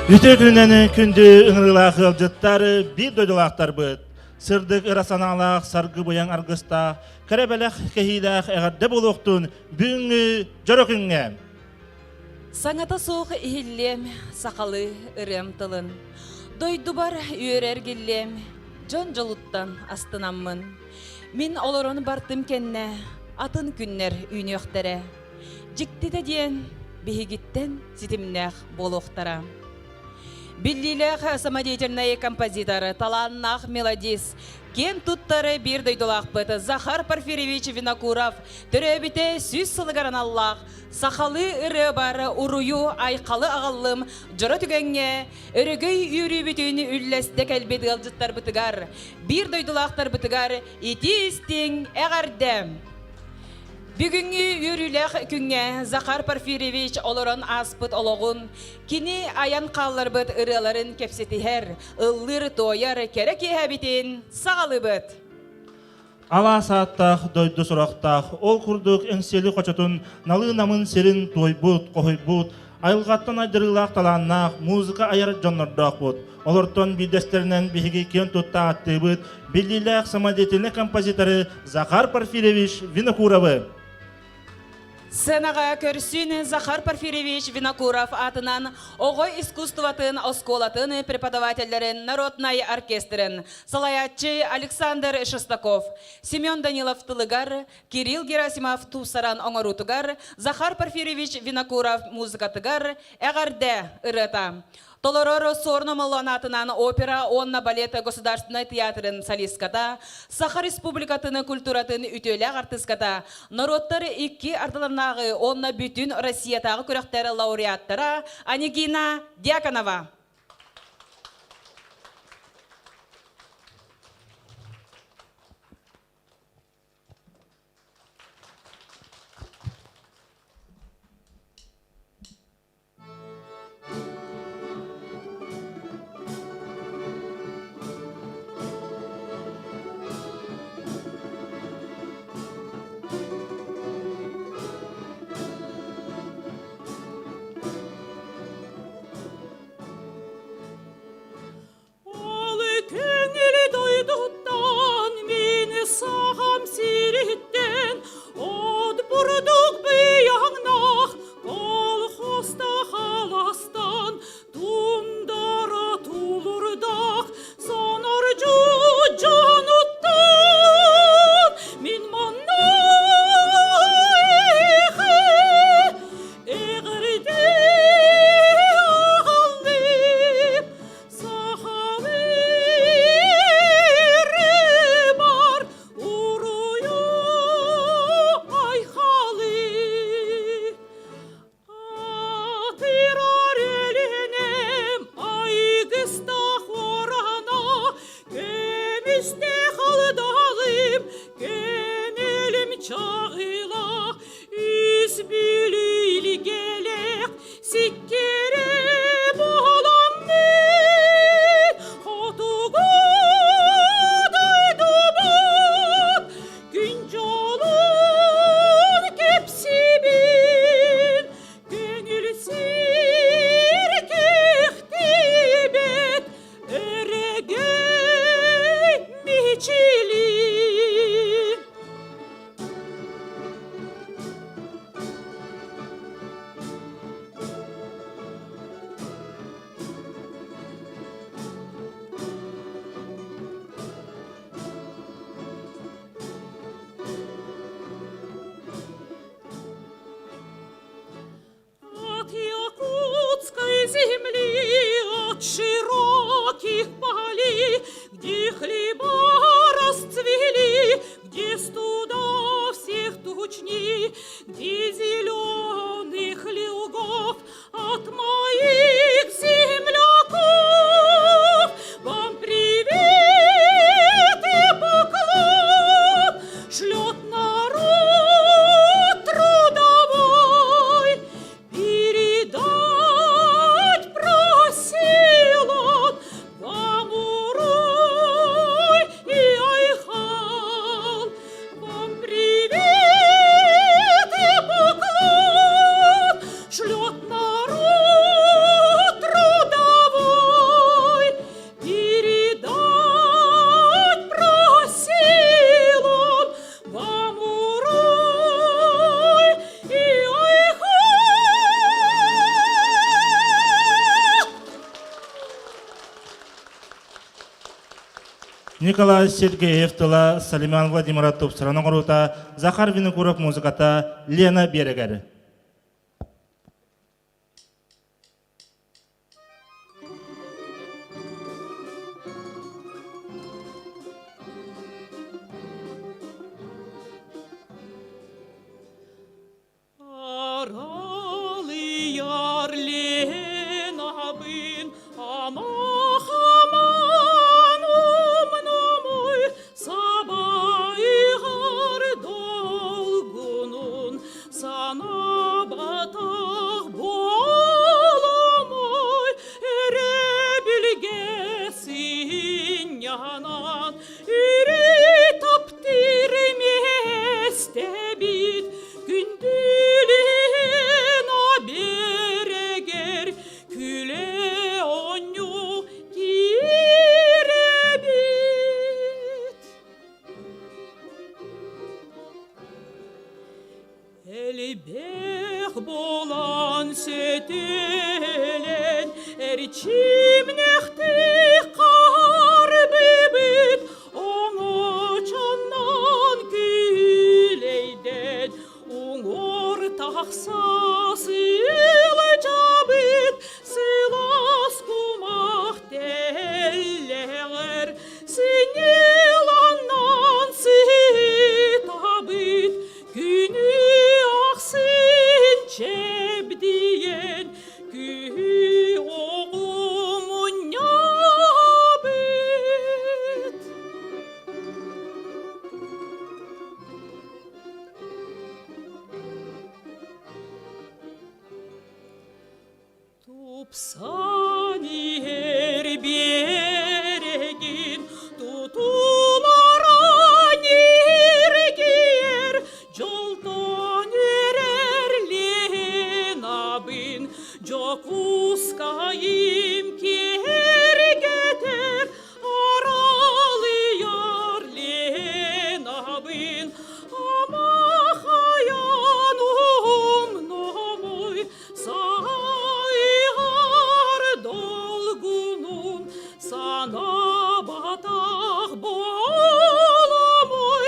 Üte güneni kündü ıngırıla kılcıtları bir doydulaktar bıt. Sırdık ırasanalak sargı boyan argısta, kerebelek kehilak eğerde buluktun büngü jorokünge. Sаңата соғы ihillem, сақалы ырым тылын. Дойдубар үйерер келлем, жон жолуттан астынаммын. Min олорон бартым кенне, атын күннер үйнөктері. Жиктіде ден, бігіттен ситимнәқ болуқтара. Биллилэх самодеятельный композитор, таланнах мелодист, кен туттары бир дойдулақ быты Захар Порфирьевич Винокуров, түрөбіте сүз сылыгаран Аллах, сақалы ыры бары урую айқалы ағалым, жұры түгенге, өрігөй үйрі бүтіні үлләстек әлбет ғалжыттар бытыгар, бир дойдулақтар бытыгар, ити істің әғардем. Бүгінгі үйрілік күнге Захар Порфирьевич олорон аспыт олоғын, кini аян қаллар бұд ырыларын кепсетігер, ыллыр тойар керек ехәбітін сағалы бұд. Ала сааттах, дойду сұрақтах, ол күрдік әңселі қочатын налы намын серін тойбут, қойбут, айылғаттан айдырылақ таланнақ, музыка аяр жоннордақ бұд. Олортон бидестерінен бігі кен тұтта атты бұд, білілік самодеятельный композиторы Захар Порфирьевич Винокуровы. Сценаға көрсін Захар Порфирьевич Винокуров атынан оғой искусстватын, осколатын преподавательдерін, народный оркестрін, салаятчы Александр Шестаков, Семен Данилов тылыгар, Кирилл Герасимов тусаран оңырутыгар, Захар Порфирьевич Винокуров музыкатыгар, әғарде ырыта. Толорор Сорномолон атынан опера, онна балета государственный театрын солистката, Сахар республикатын культуратын үтөләк артыската, народтары икки артыларнағы онна бүтін Россиятағы көріқтері лауреаттара Анигина Дьяконова. Sağam siritten, od burduk bıyağnaq, kolxosta halastan, tundara tulurdaq, sonarcu canuttan, min manna eğirdi ağallim, sahalı Николай Сергеев тыла, Салиман Владимиров сыраның ұрута, Захар Винокуров музыката, Лена Берегер. Elbeh bolan setelen erçimnehti kar bibit onu çandan küleyden uğur tahsasıl cabit sılas kumak teller sinilandan sitabit günü aksin çebdiyen kü oğumun yabit. Tupsani her beregin tutulara nirgiyer jolton ererlen abin jokuskayim kergeter aralıyar len abin ama hayanum nomoy sayar dolgunun sana batak bolamoy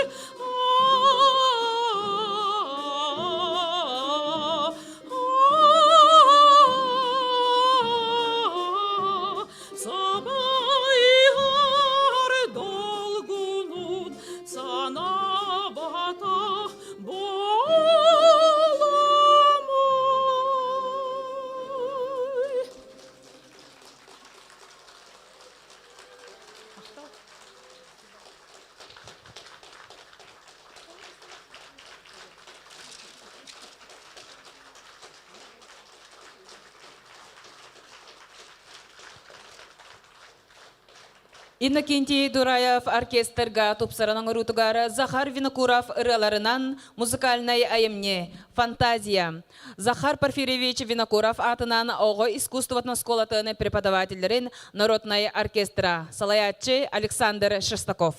Sabayar dolgunun sana batak bolamoy. Иннокентий Дураев оркестрга тупсараның рутугары Захар Винокуров ыраларынан музыкальный аемне «Фантазия». Захар Порфирьевич Винокуров атынан оғы искусствотно сколатыны преподавательдерин народной оркестра. Салаятчы Александр Шестаков.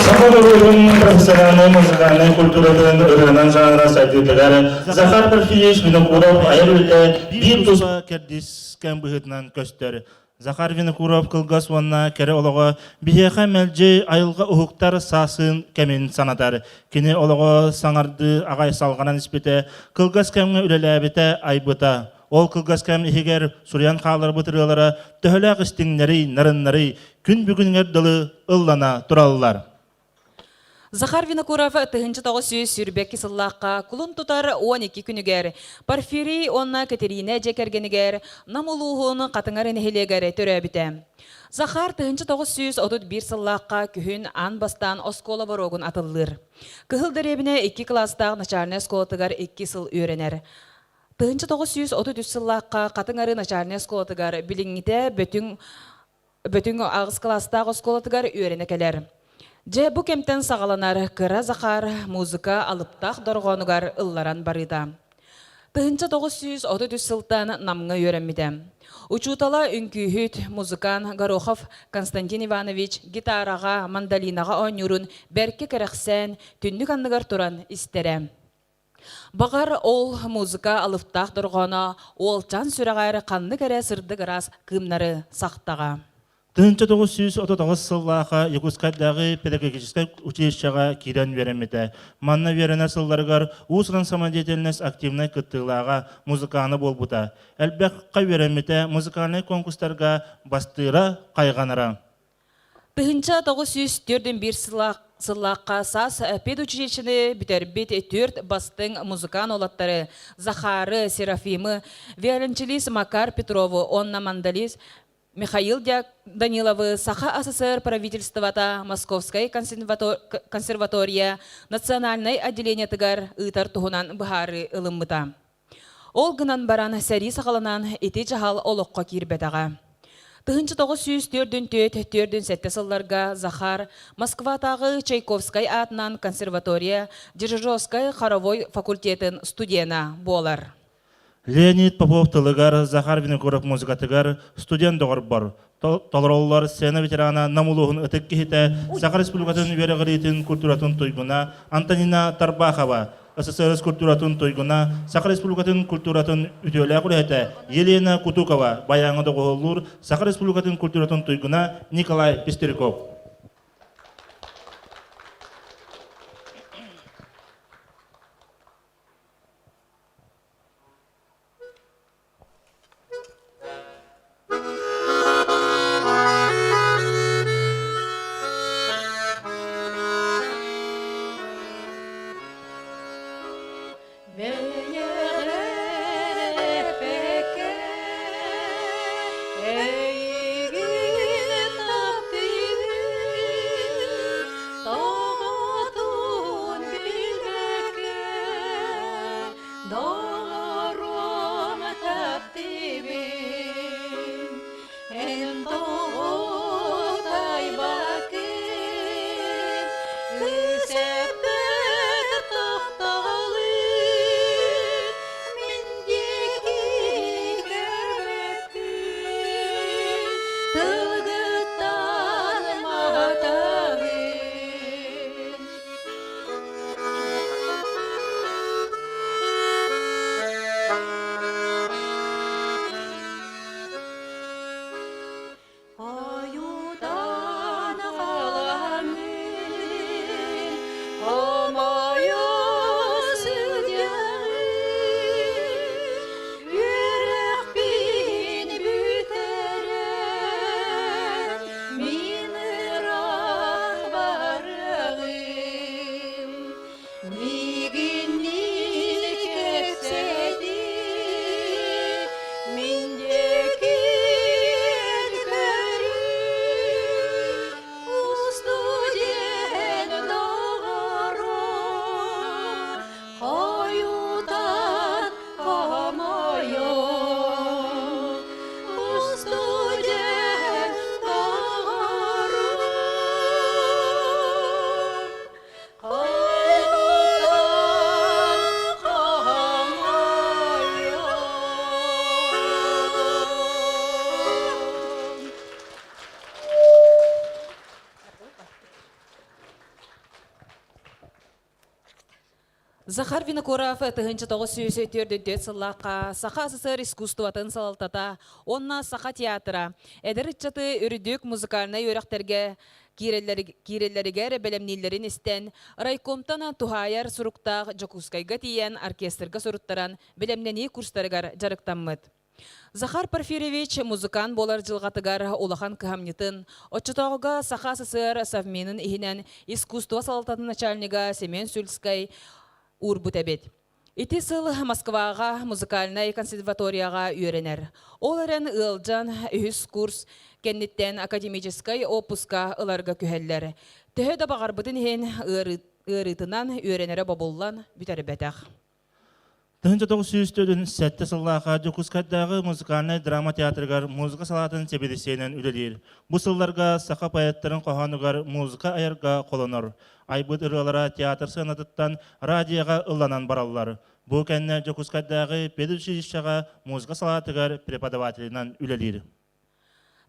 Sabahların profesyonel, muzikal, kültürel öğrenen janra sertifikatları Захар Парфиевич Винокуров ayırılte bir tuza kerdis kembihitnan köster. Захар Винокуров kılgas vanna kere olağa biheqa melce ayılga uhuqtar sasın kemin sanatar. Kini olağa sanardı ağay salganan ispite kılgas kemge ülelebite aybıta. Ol kılgas kem ihiger suryan qalар bıtırılara töhölaq istinleri, narınları gün bugünger dılı ıllana turallar. Захар Винокуров тыгынчы тоғы сүйіз сүрбекки сыллаққа кулун тутар 12 күнігер. Порфирий онна Катерина жекергенігер, намулуғын қатыңар энехелегер төрөбіте. Захар тыгынчы тоғы сүйіз 31 сыллаққа күхін ан бастан оскола борогын атылыр. Кыхыл дәребіне 2 класстағы начальный сколотыгар 2 сыл үйренер. Тыгынчы тоғы сүйіз 33 сыллаққа қатыңары начальный сколотыгар біліңгіте бөтің ағыз класстағы сколотыгар үйрене келер. Же бу кемтен сағаланар кыра Захар музыка алыптақ дорғонугар ылларан барыда. Тыгынча 933 сылтан намңа үйренмиде. Учутала үнкүйхүт музыкан Горохов Константин Иванович гитараға, мандолинаға ойнюрун берке керексен түннүк анныгар туран истере. Бағар ол музыка алыптақ дорғона ол жан сүрағайры қанны кере сырды гырас кымнары сақтаға. 1939 сыллаға Якутскайдағы педагогический училищеға кирен веремеді. Манна верене сылларғар ұсырын самодеятельность активной кыттылаға музыканы болбыта. Әлбәққа веремеді музыкальный конкурстарға бастыра қайғанара. Тыгынча 941 сыллаққа сас педучилищені бітербет 4 бастың музыкан олаттары Захары, Серафимы, виолончелист Макар Петрову, Онна Мандалис, Михаил Даниловы, Саха СССР правительствата, Московская консерватория, национальное отделение тыгар ытар туғынан бұхары ылыммыта. Ол гынан баран сәри сақаланан еті жағал олыққа кирбетаға. Тыгынчы 904-4-7 сылларға Захар Москватағы Чайковскай атынан консерватория, Дзержинской хоровой факультетін студена болар. Леонид Попов тылыгар, Захар Винокуров музыкатыгар студент доғыр бар. Толыроллар сцена ветерана намулуғын ұтық кехеті Захар Республикатын вереғыретін культуратын тұйгына Антонина Тарбахова, СССР культуратын тойгуна Саха Республикатын культуратын үтөлә курайта Елена Кутукова баяңы да голлур Саха Республикатын культуратын тойгуна Николай Пестериков. Захар Винокуров тыгынчы 934 сыллаққа Саха СССР искусстватын салалтата, онна Саха театра, әдірітчаты үрдік музыкальный өріқтерге киреллерігер бәлемнейлерін істен, райкомтана тухайар сұруқтақ Жокускайға тиен оркестрға сұруттаран бәлемнені курстарығар жарықтанмыд. Захар Порфирьевич музыкан болар жылғатыгар олахан кыхамнетін, отчытауға Саха СССР совменін ихінен искусство салалтатын начальнига Семен Сульскай урбут әбет. Ити сыл Москваға музыкальный консерваторияға үйренер. Ол әрін ылжан үхіс курс кенниттен академическай опуска ыларға күхеллер. Төһі да бағарбытын хен ырытынан үйренері бабуллан бүтәрі бәтәқ. 1907 сыллаға Жокускайдағы музыкальный драма театрыгар музыка салатын себедесенен үлелер. Бұл сылларға сақа паяттарын қоғанугар музыка айырға қолыныр. Айбыт ырылара театр сынатыттан радияға ылланан баралар. Бұл кәнне Жокускайдағы педучилищаға музыка салатыгар преподавателінен үлелер.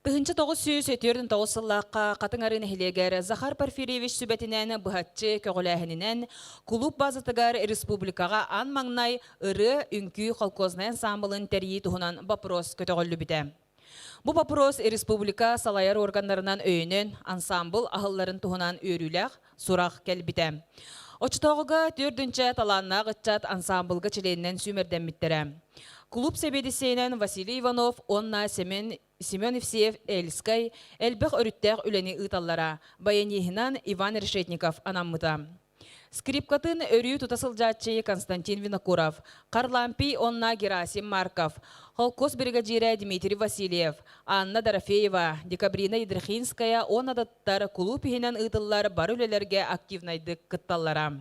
Тыгынчы 974 сыллаққа қатыңарын хилегер Захар Порфирьевич сүбәтінен бұхатчы көгіләхінінен клуб базытыгар республикаға ан маңнай ыры үнкі колхозный ансамблын тәрейі тұғынан вопрос көтіғілі біті. Бұл вопрос республика салайар органдарынан өйінен ансамбл ахылларын тұғынан өріләқ сұрақ кәлбіті. Очтоғыға 4-ші таланна ғытчат ансамблға чиленнен сүмерден біттірі. Клуб себедісейнен Василий Иванов, онна Семен Евсеев Эльскай, әлбіқ өріттәқ үләні ұталлара, баянехінан Иван Решетников анаммыта. Скрипкатын өрі тұтасылжатчы Константин Винокуров, Карлампи онна Герасим Марков, Холкос бригадиры Дмитрий Васильев, Анна Дорофеева, Декабрина Идрахинская, онна даттар клуб ихінен ұталлар бар үлелерге активнайды кытталлара.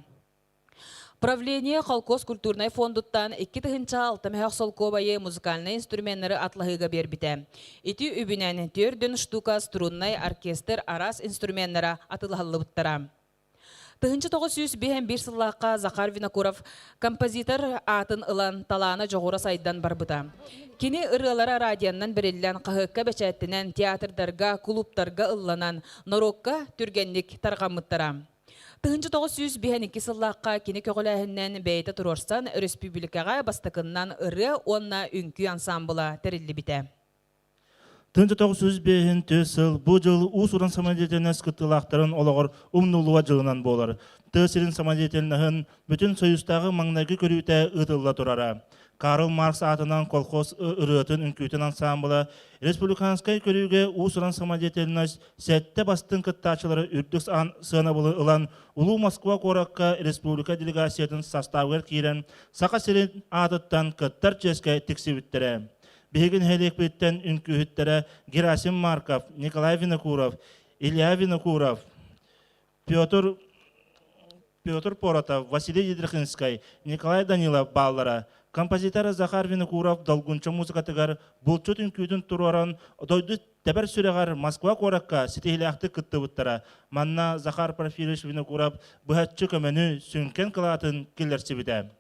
Правление Холкос культурный фондуттан 2-6 солковайы музыкальный инструменттары атлahыга бербите. Ити үбінен 4 штука струнный оркестр арас инструменттары атылғалыбыттара. 1951 сыллаққа Захар Винокуров композитор атын ылан таланы жоғыра сайдан барбыта. Кені ырылара радияннан біріллән қағыққа бәчәттінен театрдарға, клубтарға ылланан, норокка түргенлік тарғамыттара. Тыгынчы 902 сыллаққа кені көғіләхіннен бәйті тұрорсан республикаға бастықыннан ыры онна үнкі ансамбыла тәрілі біті. Тынчы 905 сыл бұл жыл усуран самадетеліне скыттылақтарын олағыр умнулуа жылынан болар. Тысырын самадетелінігін бүтін союстағы маңнайғы көріуті ұтылла тұрара. Карл Маркс атынан колхоз ырытын үнкүйтін ансамбыла республиканскай көрүүгө усуран самадетелініз сәтті бастың кыттачылары үрдік сына бұлы ылан Улу Москва коракка республика делегациятын составгар кирен сақа серен атыттан кыттар ческе тексибіттері. Бегін хелекбеттен үнкүхіттері Герасим Марков, Николай Винокуров, Илья Винокуров, Петр Поротов, Василий Едрихинский, Николай Данилов баллара. Композитор Захар Винокуров долгунча музыкатыгар бұлчут үнкүйтін тұраран дойды тәбір сүрегар Москва коракка сетейліақты кытты бұттара. Манна Захар Порфирьевич Винокуров бұхатчы көмені сүнкен кылатын келерсі біді.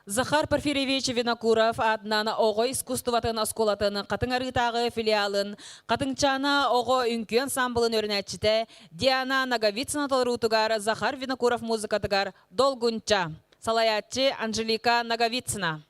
Захар Порфирьевич Винокуров атынан оғы искусстватын осколатын қатын арытағы филиалын, қатыңчана оғы үнкі ансамблын өрнәтчіті Диана Наговицына толырутугар Захар Винокуров музыкатыгар долгунча. Салаятчы Анжелика Наговицына.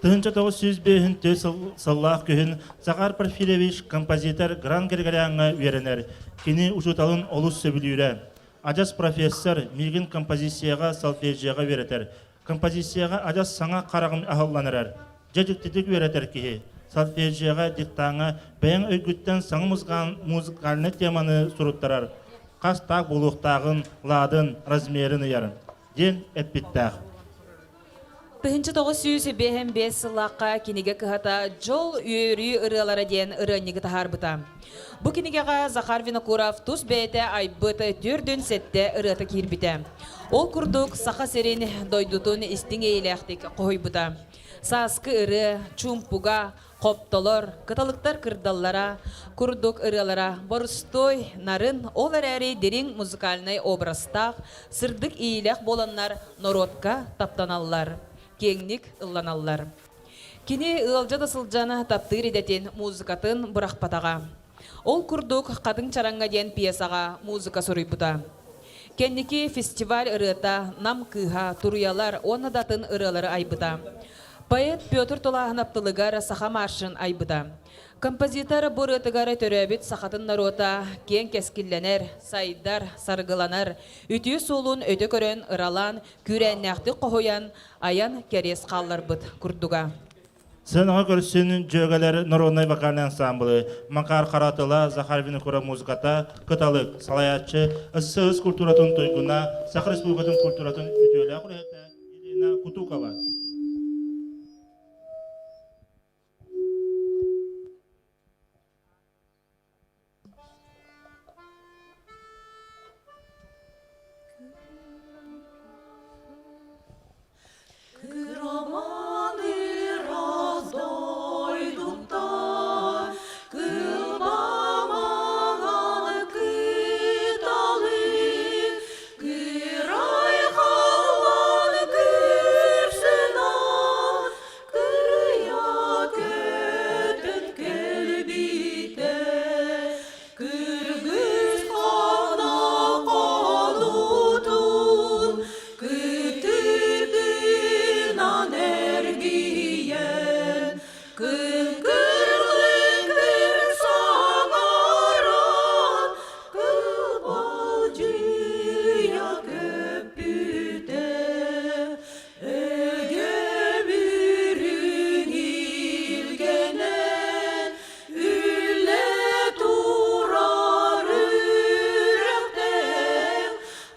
Тыгынча 905 сыллах көхін Захар Порфирьевич композитор Гран Григорянға веренер. Кені ұшыталын олыс сөбілюрі. Ажас профессор милгін композицияға салфежияға веретер. Композицияға ажас саңа қарағым ахылланырар. Жадықтедік веретер кеге. Салфежияға диктаңа бәйін өйгіттен саңы музыкальны теманы сұруттарар. Қастақ болуқтағын, ладын, размерін ұярын. Ден әппіттақ. Тыгынчы 905 сыллаққа кенеге кыхата жол үйірі ырылары ден ырыннегі тахар бұта. Бұ кенегеға Захар Винокуров тұс бәйті айбыты түрдін сәтті ырыты кирбіті. Ол күрдік сақа серін дойдутын істің ейләқтік қой бұта. Саскы ыры, чумпуға, қоптолор, кыталықтар кырдаллара, күрдік ырылара, борыстой, нарын, олар әрі дерің музыкальный обрастақ, сырдық ейләқ боланлар народқа таптаналлар. Кеңник ылланаллар. Кені ылжада сылжаны таптыр едетін музыкатын бұрақпатаға. Ол күрдік қатын чараңға ден пьесаға музыка сұрый бұта. Кенники фестиваль ырыта, нам кыға, туруялар, оны датын ырылары айбыта. Поэт Петр Толағынаптылығар саха маршын айбыта. Композитор бұрытығары төрәбіт сақатын народа кен кескілленер, сайдар, сарғыланар, үті солун өті көрін ыралан, күрәннәқті қоғоян, аян кәрес қаллар бұд күрдуға. Сынаға көрсін жөгелер народный вокальный ансамблы, Макар Қаратыла, Захар Винокуров музыката, кыталық, салаятчы, СССР культуратын тойгуна, Сақ республикатын культуратын үтелі құлайты, Елена Кутукова. Романы раздойдут там, кылбамаган кыталы, кырай халан кырсынан, кырыя көтөт келбите, кыргыз хана колутун, кытырдынан эргиен, кынгырлын кырсаңаран, кылбалжыя көппүте, эге бүрүң илгенен, үлле турар үрөктен,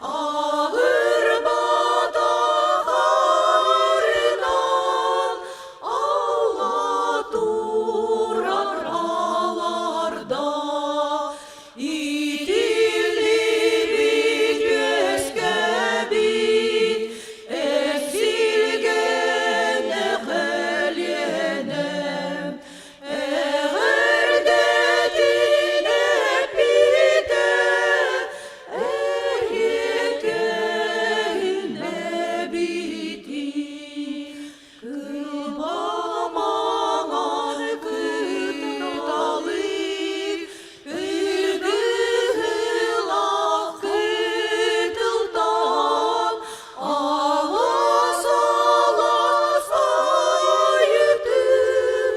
ağır batağarından, ağlatır aralarda, itildi bir göskebin, eksilgene helyenem, eğerdetin hep bite, eryekehine biti, kılbamagan kıtalık, ürgühülak kıtıldan, ağlas ağlas ayıtın,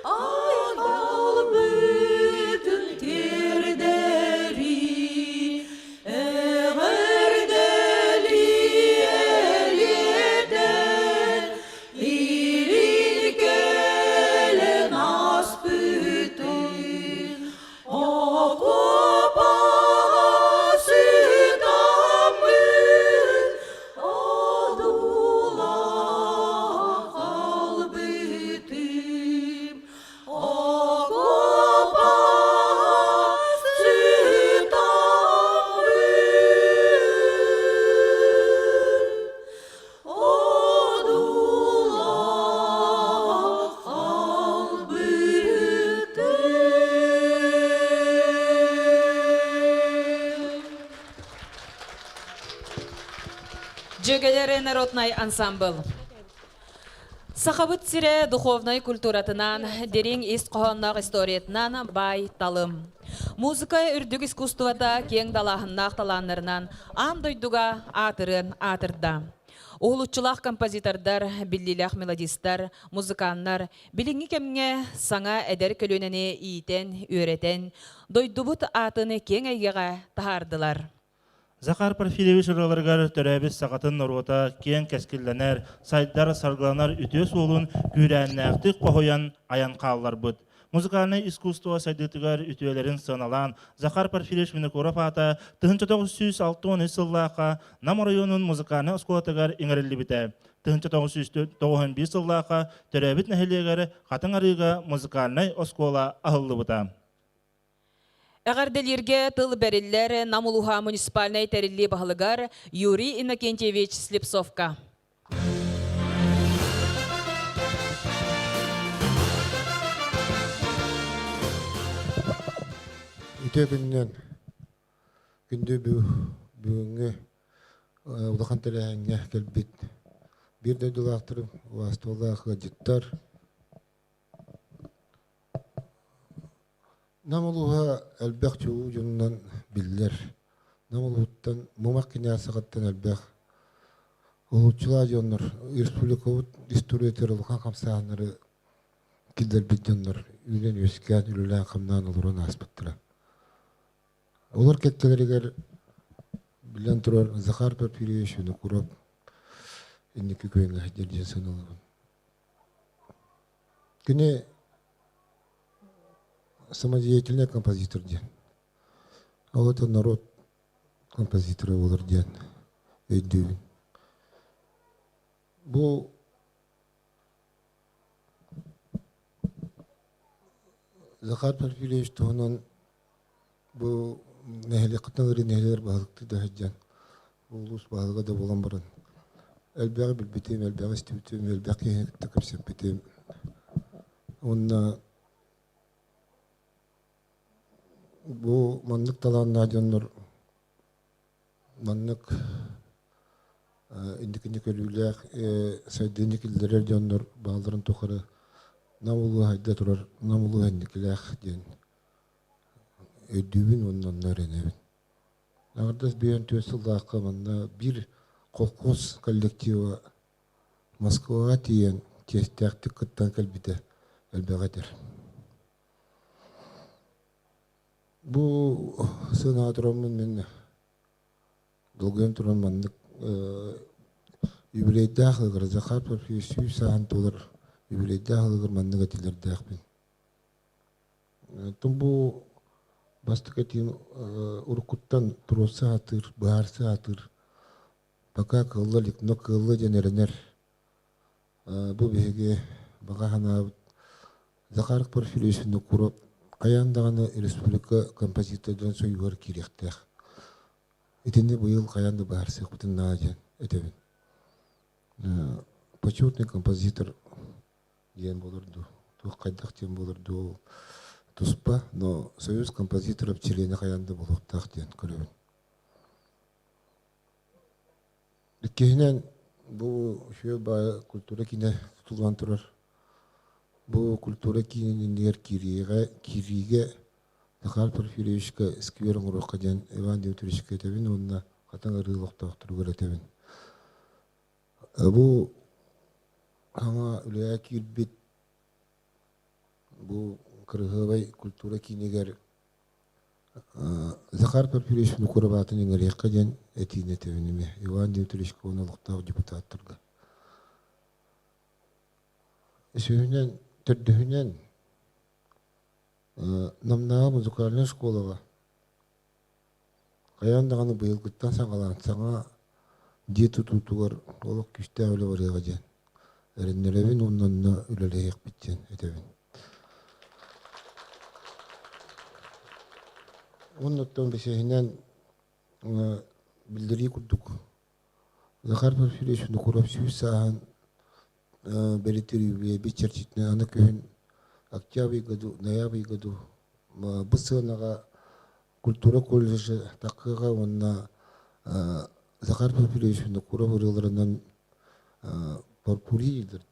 ayal bütün terderi, eğer deli eliyeden, irin gelen as bütün, okupası damın, adula kalbütüm, okupası damın, adula kalbütüm. Жөгелері народный ансамбл. Сахабыт сире духовной культуратынан, дерин ист қоғаннақ историятынан бай талым. Музыка үрдік искусствата кең далахыннақ таланырынан ан дойдуга атырын атырда. Оғлуччулақ композитордар, биллилях мелодистар, музыканнар, билинги кемге саңа әдер көлөнені ийтен, үйретен, дойдубут атыны кең әйгеға тахардылар. Захар Порфирьевич ырыларгар төрәбіз сағатын нұрғыта кен кәскілленер, сайдар сарғыланар үтес олын күрәннәқті қоғыян аян қалылар бұд. Музыкальный искусство сайдытыгар үтелерін сыналан Захар Порфирьевич Винокуров ата 1960 сыллақа Нам районын музыкальный осколатыгар иңірілі біті. 1991 сыллақа төрәбіт нәхелегері қатын арыға музыкальный оскола ахылы бұта. Әғарделерге тыл бәрілер Намулуха муниципальный тәрілі бағылығар Юрий Иннокентьевич Слепцовка. Үте күннен күнді бүгінгі ұлақан тәрәңге кәлбет. Bir дөйділақтырым уастолақы жыттар. Намылуға әлбәқ чуы жонынан білдер. Намылуғыттан мұмақ кенесіғаттан әлбәқ. Олучыла жонлар, республикавыт историятер ұлған қамсағанлары кілдер бітжонлар. Үйден өскен, үлілән қамнан ұлырын аспыттыра. Олар кәткелерігер білен тұрар Захар Порфирьевич Винокуров иннекі көйінгі жерден саналығын. Күне самодеятельный композитор ден. А вот он народ композитора олар ден. Өйдеуін. Bu Захар Порфирьевич тоонон bu nehli kıtnağırı nehler bağlıktı da heccan. Ulus bağlığa da bulan barın. Elbette bilbeteyim, elbette istibeteyim, elbette yenik takip sepeteyim. Onna bu manlık talanına canlar manlık indikinci ölüler saydıncı kildiler canlar bağların tokarı namulu hayda turar namulu hendikiler diyen ödübün ondan öğrenevin. Nağırdas bir yöntüsü lağımında bir kolkos kollektivi Moskova diyen testektik kıttan kalbide elbette. Bu senatörümün men dolgun turan mandık юбилейде ахылгыр Захар Порфирьевич саан толар юбилейде ахылгыр маннык атилерде ахпин. Тум бу бастык атин уркуттан туросы атыр, баарсы атыр. Пока кыллылык, но кыллы женеренер. Бу беге бага хана Захар Порфирьевични куруп каяндаганы республика композитордон союгар киректер. Итинде быйыл каянды баарсы кутун наажан этебин. Почетный композитор ден болырду. Тух кайдак ден болырду. Туспа, но союз композиторов члены каянды болуктак ден көрөбүн. Иккенен бу шөба культура кине тутулган турар. Бу культура киненер кириге Захар Порфирьевичке скверин урукка ден Иван Дмитриевичке этебин, онна катан ырылыктак тургар этебин. Bu ama üleye kirbit bu kırgıvay kultura kiniger Захар Порфирьевич'in kurabatını ngırıqqa den etine tevinimi Ivan Dmitrievich konalıqta deputattırga. Söhünen tördühünen namnağa muzikalny şkolaga kayandağını bıyılgıttan sağalan sağa Диету тутугар олық күшті әулі барыға жан. Әріннеревін оннанна үлелейік біттен әтевін. Оннаттан бесейінен білдірі күрдік. Захар Порфирьевич'ні құрап сүйіс саған бәреттер үйбе бетчерчетіне аны күйін октябрь году, ноябрь году бұл сығынаға культура колледжі тақыға онна Захар Порфирьевич'in kurab ырыларынан парпури дилдер,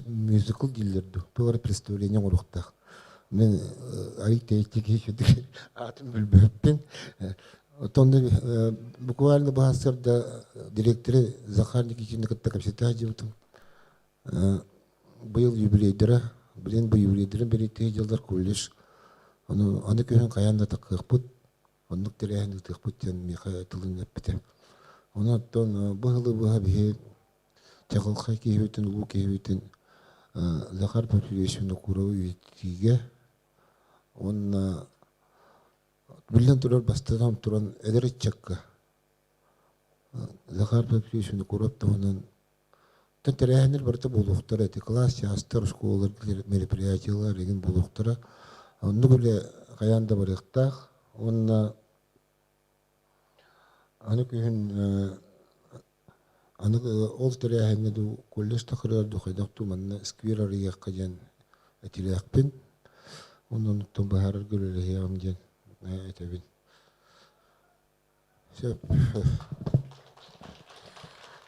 мюзикл дилдер, тугар представление урухтах. Мен айтты кечедик атын билбеппин. Тонда буквально бахасырда директоры Захар Никитин кытта капсета жибутум. Быйыл юбилейдера, билен бу юбилейдера берете жылдар колледж. Аны көһөн каянда такыппыт. Оннук терехин тыкпыт жан миха тылын эппите. Онаттан быһылы быһа бие чагылка киһүтен улу киһүтен Захар Порфирьевич'ин курау үтиге онна билен турар бастырам туран эдерчекка Захар Порфирьевич'ин курап тоонан тентерехнер барта булуктар эти класс астар школалар мероприятиялар деген булуктара онну биле каянда барыктак онна аны көһүн аны ол терехне ду коллеж тахырар ду хайдакту манна сквирарыга каjan этилякпин онун томбахар гөлөлө ямден этебин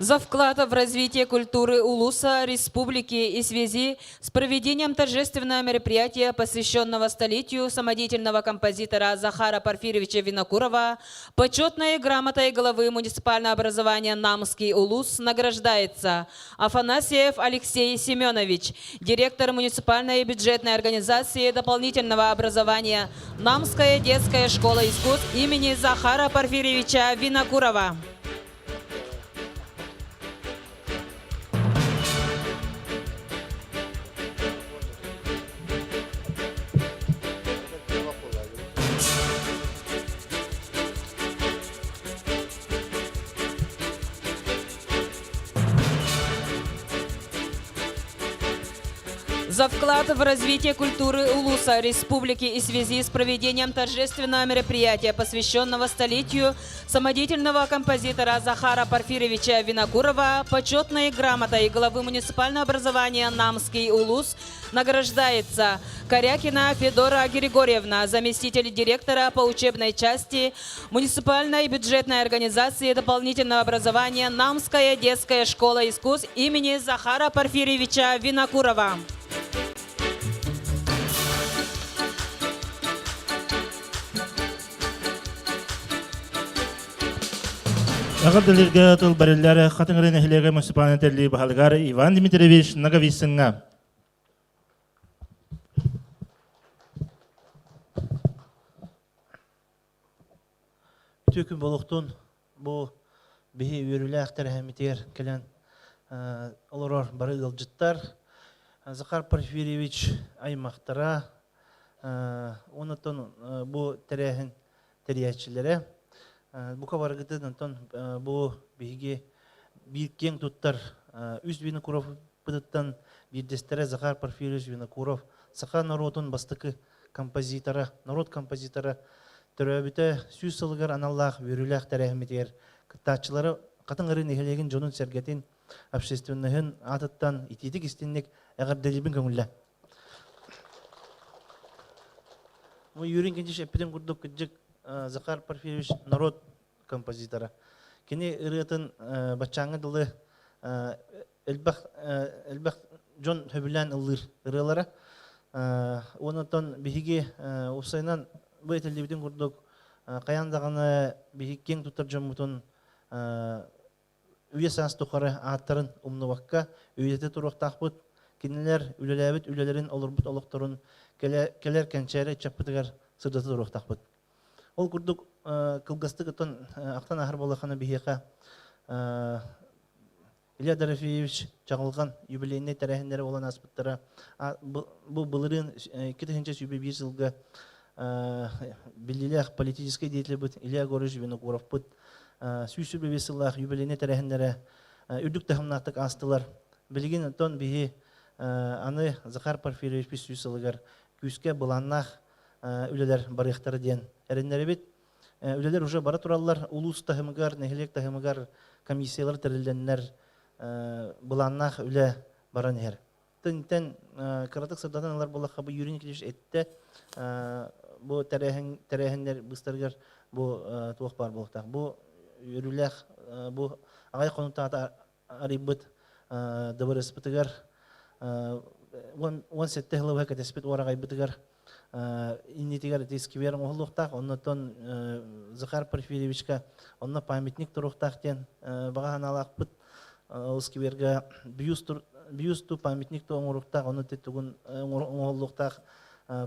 За вклад в развитие культуры Улуса, республики и связи с проведением торжественного мероприятия, посвященного столетию самодеятельного композитора Захара Порфирьевича Винокурова, почетной грамотой главы муниципального образования Намский Улус награждается Афанасьев Алексей Семенович, директор муниципальной бюджетной организации дополнительного образования Намская детская школа искусств имени Захара Порфирьевича Винокурова. за вклад в развитие культуры Улуса Республики и в связи с проведением торжественного мероприятия, посвященного столетию самодеятельного композитора Захара Порфирьевича Винокурова, почетной грамотой главы муниципального образования Намский Улус награждается Корякина Федора Григорьевна, заместитель директора по учебной части муниципальной бюджетной организации дополнительного образования Намская детская школа искусств имени Захара Порфирьевича Винокурова. Ағадылырға тұл барылары қатыңырын әхілеге мұсипаны тәрлі бағалығары Иван Дмитриевич Наговисынға. Төкін болуқтың бұл бігі өрілі әқтер әмітер кәлін олар бары ғылжыттар. Захар Порфирьевич аймақтара, онытын бұл тәрәхін тәрәтшілері. Бұқа барғыдың бұл бігі біркен тұттар үз Винокуров бұдыттан бірдестері Захар Порфирьевич Винокуров. Сақа народын бастықы композиторы, народ композиторы түрәбіті сүйіз сылығыр аналлақ өріләқ тәрәхметер. Кыттачылары қатын ғырын ехелеген жонын сәргетін общественныхын атыттан итетік істеннік әғір дәлебін көңілі. Юрин кенчеш әппеден күрдік күджік Захар Порфирьевич народ композиторы. Кені ұрытын бачаңы дылы әлбәқ жон хөбілән ұлыр ұрылары. Онытын бігі ұсайнан бұл әтелдебетін күрдік қаяндағаны бігі тұттар жомытын үйе саңыз тұқары аттарын ұмны ваққа өйеті тұрықтақ бұд, кенелер үлеләбіт үлелерін олыр бұд олықтырын келер кәнчәрі чаппытығар сырдаты тұрықтақ бұд. Ол күрдік қылғасты күттін ақтан ағыр болақаны бігеқа Илья Дорофеевич жағылған юбилейіне тәрәхіндері olan аспыттары. Бұл бұлырын 2000 бір жылғы Белилях политической деятель быт Илья Горыч Винокуров быт сүйсі бебесіллах юбилейне тәрәхіндері үрдік тахымнақтық астылар. Білген тон бігі аны Захар Порфирьевич бі сүйсілігер күске бұланнақ үлелер барықтары ден. Әріндері бет үлелер уже бара тұралар улус тахымығар, нәхілек тахымығар комиссиялар тәрілденлер бұланнақ үле баран әр. Тән қыратық сырдатан алар болаққа бұл юрин келеш әтті бұл тәрәхіндер бұстарғар бұл туық бар болықтақ. Бұл үріләқ, бұл ағай қонуқтағыда арибыт дабыр әспітігар, 17 ғылы өкет әспіт орағай бітігар, иннетігар әтесківерін оғылықтақ, оннатон Захар Порфирьевичка, онна памятник тұрықтақ ден бағахан алақ бұт, олсківерге бүйісту памятникту оңырықтақ, оны теттігін оғылықтақ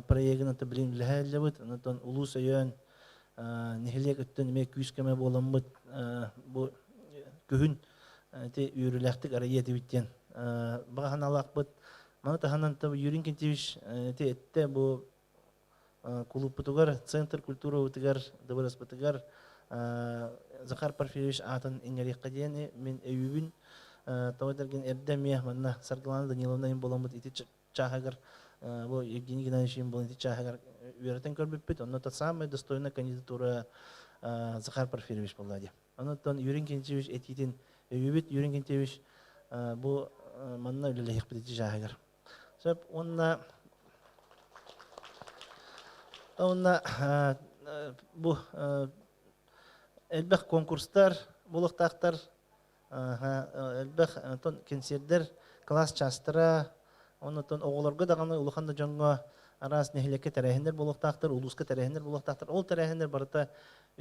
проегін әті білін білхәлі бұд, оннатон ұлыс өйен, нехелек өттен ме күйіскеме болам бұд, бұл күйін үйіріләқтік арайы әті біттен. Бағахан алақ бұд, маны таханан табы Юрин Кентевич әтті бұл клуб бұтығар, Центр культура бұтығар, дабырас бұтығар, Захар Порфирьевич атын еңерекқа дейін мен әйюбін тауыдырген әрдәме манна Саргалана Даниловнаен болам бұд еті чағағар, бұл Евгений Геннадьевичен болын еті чағағар үйеретін көрбіп біт, онна тат самый достойна кандидатура Захар Порфирьевич болады. Оннан Юрин Кентевич әтетін әйюбіт Юрин Кентевич бұл манна үлелі еқпіт еті чағағар. Сөп, онна бұл әлбәқ конкурстар, болықтақтар, әлбәқ кенсердер, класс частыра, онытын оғыларға дағаны ұлықанда жоңға арас нәхілекке тәрәхіндер болықтақтар, ұлысқа тәрәхіндер болықтақтар. Ол тәрәхіндер барыта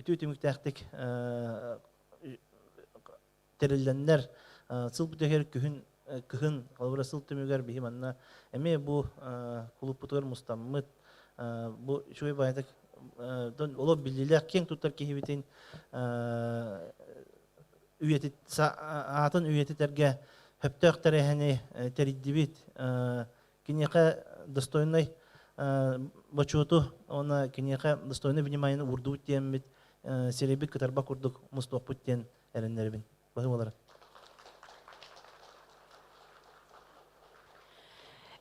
үті-үтіміктәқтік тәрілдендер, сыл бүтігер күхін қалбыра сыл түмігер бейім анна. Әме бұл құлып бұтығыр мұстаммыд, бұл шөй байдық оло білілер кен тұттар кейбетен атын үйететерге хөптөк тәрәхіне тәриддебет кенеқа достойный бачуоту, она кенеқа достойный внимание урду тем серебит катарба курдук мусток путтен әрендербин. Бағым олар.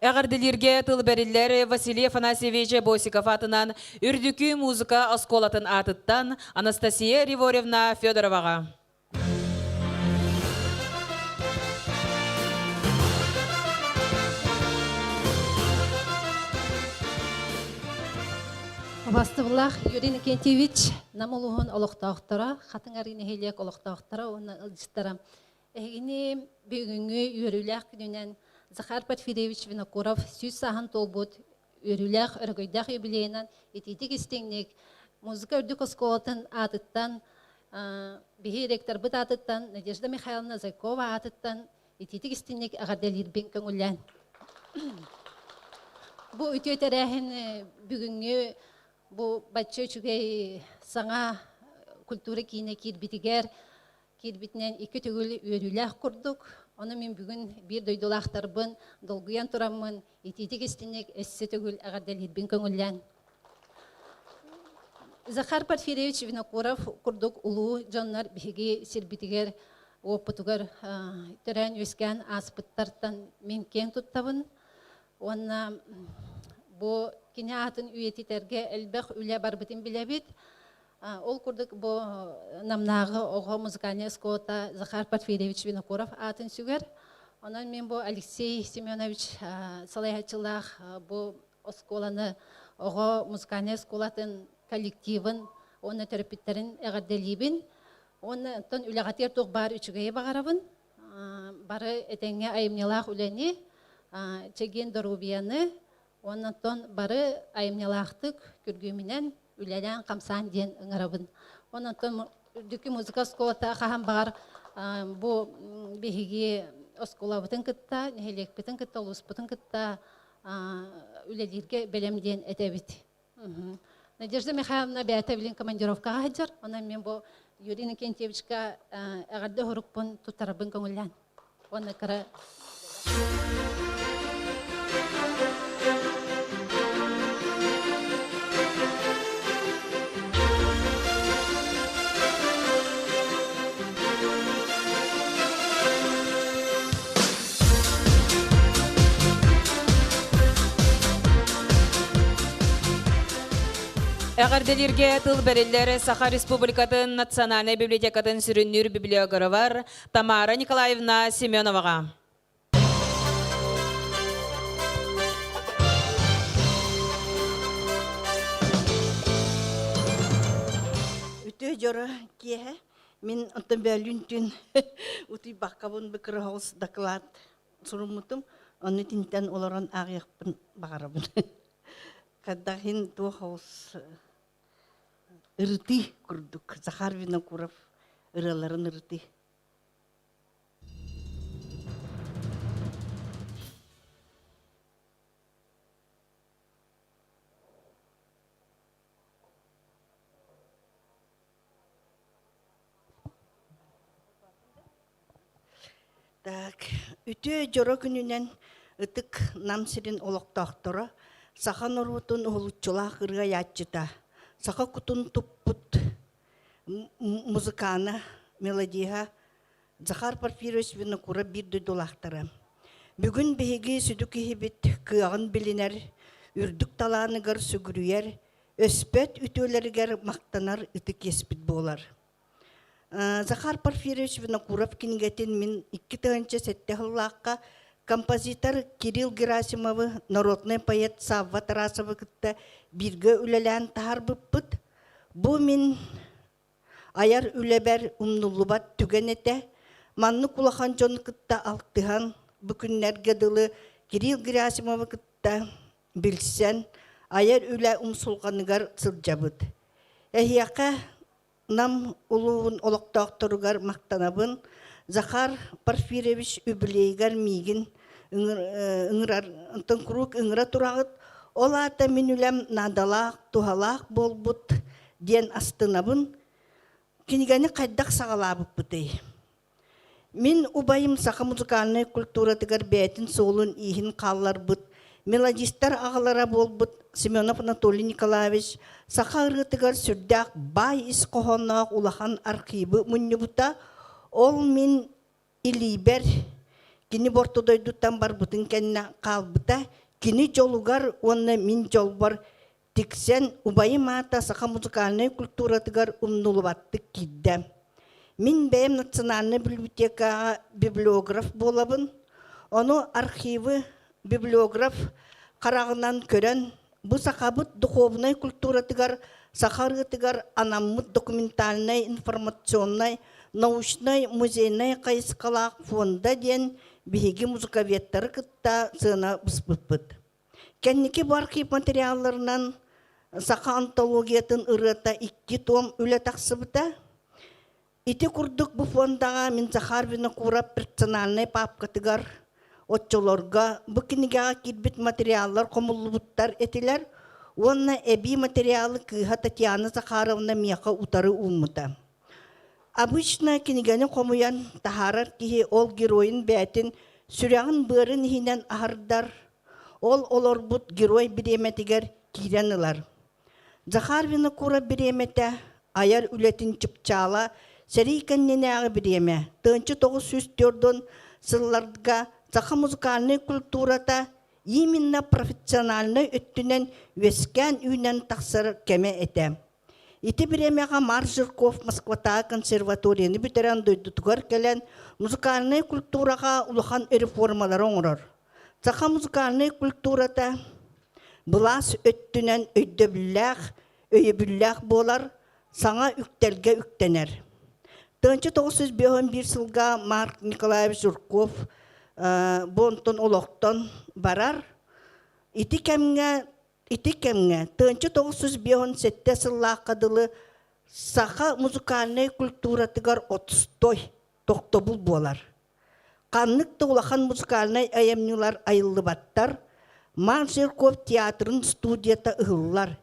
Әғарділерге тыл бәрілер Василий Афанасьевич Босиков атынан үрдікі музыка осколатын атыттан Анастасия Риворевна Федороваға. Бастывылах Юрий Никентьевич намолуғын олықтауқтара, қатын арғыны хейлек олықтауқтара, оны ылжыстара. Әгіне бүгінгі үйіріләк күнінен Захар Порфирьевич Винокуров сөз сағын толбуд үйіріләк өргөйдәк юбилейнан ететік істеңнек музыка үрдік осколатын атыттан, бейі ректор бұд атыттан, Надежда Михайловна Зайкова атыттан ететік істеңнек ағарделер бен көңілән. Бұл өте өтерәхін бүгінгі bu batçı çünkü sana kültürü kine kirbitiger kirbitinden iki tügül örülah kurduk. Onu men bugün bir doydulaqtarbın dolguyan turamın ititik istinek esse tügül ağardelirben köngüllen. Захар Порфирьевич Винокуров kurduk ulu canlar bihigi sirbitiger опытугар törен өскен аспыттардан мен кен туттабын. Ona bu kine atın üyetilerge elbək üle barbıtın bilebit. Ol kurduk bu namnağı oğu muzikanya skota Захар Порфирьевич Винокуров atın süger. Ondan men bu Алексей Семенович Салайхатчылах bu oskolanı oğu muzikanya skolatın kollektivin onu terapitlerin eğerdelibin. Onu ton üleğatir toq bar üçügeye bağarabın. Barı etenge ayımnilaq üleni çegen Dorubiyanı ondan bары ayımnilaqtık kürgüminen ülelen kamsan den ыңарабын. Ondan dükkü muzika skolata қахан bağar bu behigi oskola bıtın kıtta, nehelek bıtın kıtta, ulus bıtın kıtta ülelерге белемден etebit. Надежда Михайловна бәтәбілін командировкаға хаджар. Онан мен бұл Юрий Никентьевичка әғарды ғұрықпын тұттарабын көңіллән. Оны кірі. Әғарделерге тыл бәрелері Саха Республикатын Национальный библиотекатын сүріннер библиографар Тамара Николаевна Семеноваға. Үтө жора кие мен антын бәлүн түн үтү баккабын бикер хаус доклад сурумутум аны тинтен олорон агыякпын багарабын. Кадахин ту хаус ырты курдук. Захар Винокуров ыраларын ырты. Так, үтө жоро күнүнен ытык намсирин олоктоктора сахан орутун улуччулах ырга яччыта. Саха кутун туппут музыкана, мелодия Захар Порфирьевич Винокуров бирді долақтары. Бүгін бейгі сүдік ехебет кыағын білінер, үрдік таланыгар сүгірүйер, өспет үтөлергер мақтанар үтік еспет болар. Захар Порфирьевич Винокуров кенгетін мен 2 тығынчы сәтті ғыллаққа композитор Кирилл Герасимовы, народный поэт Савва Тарасовы кітті бирге үлелән тахар бұппыт. Бұ мен аяр үлебер умнулубат түген ете, манны кулахан жон кітті алтыған бүкіннерге дылы Кирилл Герасимовы кітті білсен, аяр үле умсулғаныгар сылжабыд. Эхияқа нам улуын олықтақтырығар мақтанабын, Захар Порфирьевич үбілейгар мигін ыңырар круг ыңыра турағыт, ол ата мен үлем надалақ, тухалақ болбут ден астынабын, кенегені қайдақ сағалабып бұтай. Мен убайым сақа музыкальный культуратығар бәйтін солын ихін қаллар бұд, мелодистар ағалара болбут Семенов Анатолий Николаевич сақа ырғытығар сүрдәк бай ис қоғанақ улахан архивы мұнны бұта, ол мен илибер кини бортодойдуттан барбытын кенне калбыта, кини жолугар онна мин жолбар тиксен убайы маата саха музыкальный культуратыгар умнулубаттык кидде. Мин бәйім национальный библиотекаға библиограф болабын. Оны архивы библиограф қарағынан көрен бұ сақабыт духовный культуратыгар, сахарытыгар анаммыт документальный, информационный, научный, музейный қайысқалақ фонда ден биһиги музыковеттары кытта сына бұспыппыт. Кәннеке бұл архив материалларынан саха антологиятын ырыта 2 том үлі тақсыбыта. Ити курдук бу фондаға мен Захар Винокуров персональный папкатыгар отчолорга бу книгага кирбит материаллар комуллубуттар этилер. Онна эби материалы кыха Татьяна Захаровна мияка утары уммута. Обычно книганы комуян тахарар кихи ол героин бәтин сүряғын бырын хинен ахардар. Ол олорбут герой биреметигер киренылар. Захар Винокуров биремете аяр үлетін чыпчала сәрейкәнненәғы биреме. Тынчы 904 сылларға саха музыкальный культурата именно профессиональный өттінен вескен үйнен тақсыр кеме әті. Ити биремеға Марк Жирков Москвата консерваторияны бітерен дойдутығар келен музыкальный культураға улахан реформалары оңырыр. Саха музыкальный культурата бұлас өттінен өйебілләқ болар, саңа үктелге үктенер. 1951 сылға Марк Николаевич Жирков бонтон олоқтон барар. Ити кәмге 1957 сылға қадылы саха музыкальный культуратыгар 30 тоқтобыл болар. Қанныкты улахан музыкальный айамнылар айылы баттар, Марк Жирков театрын студията ұғылар.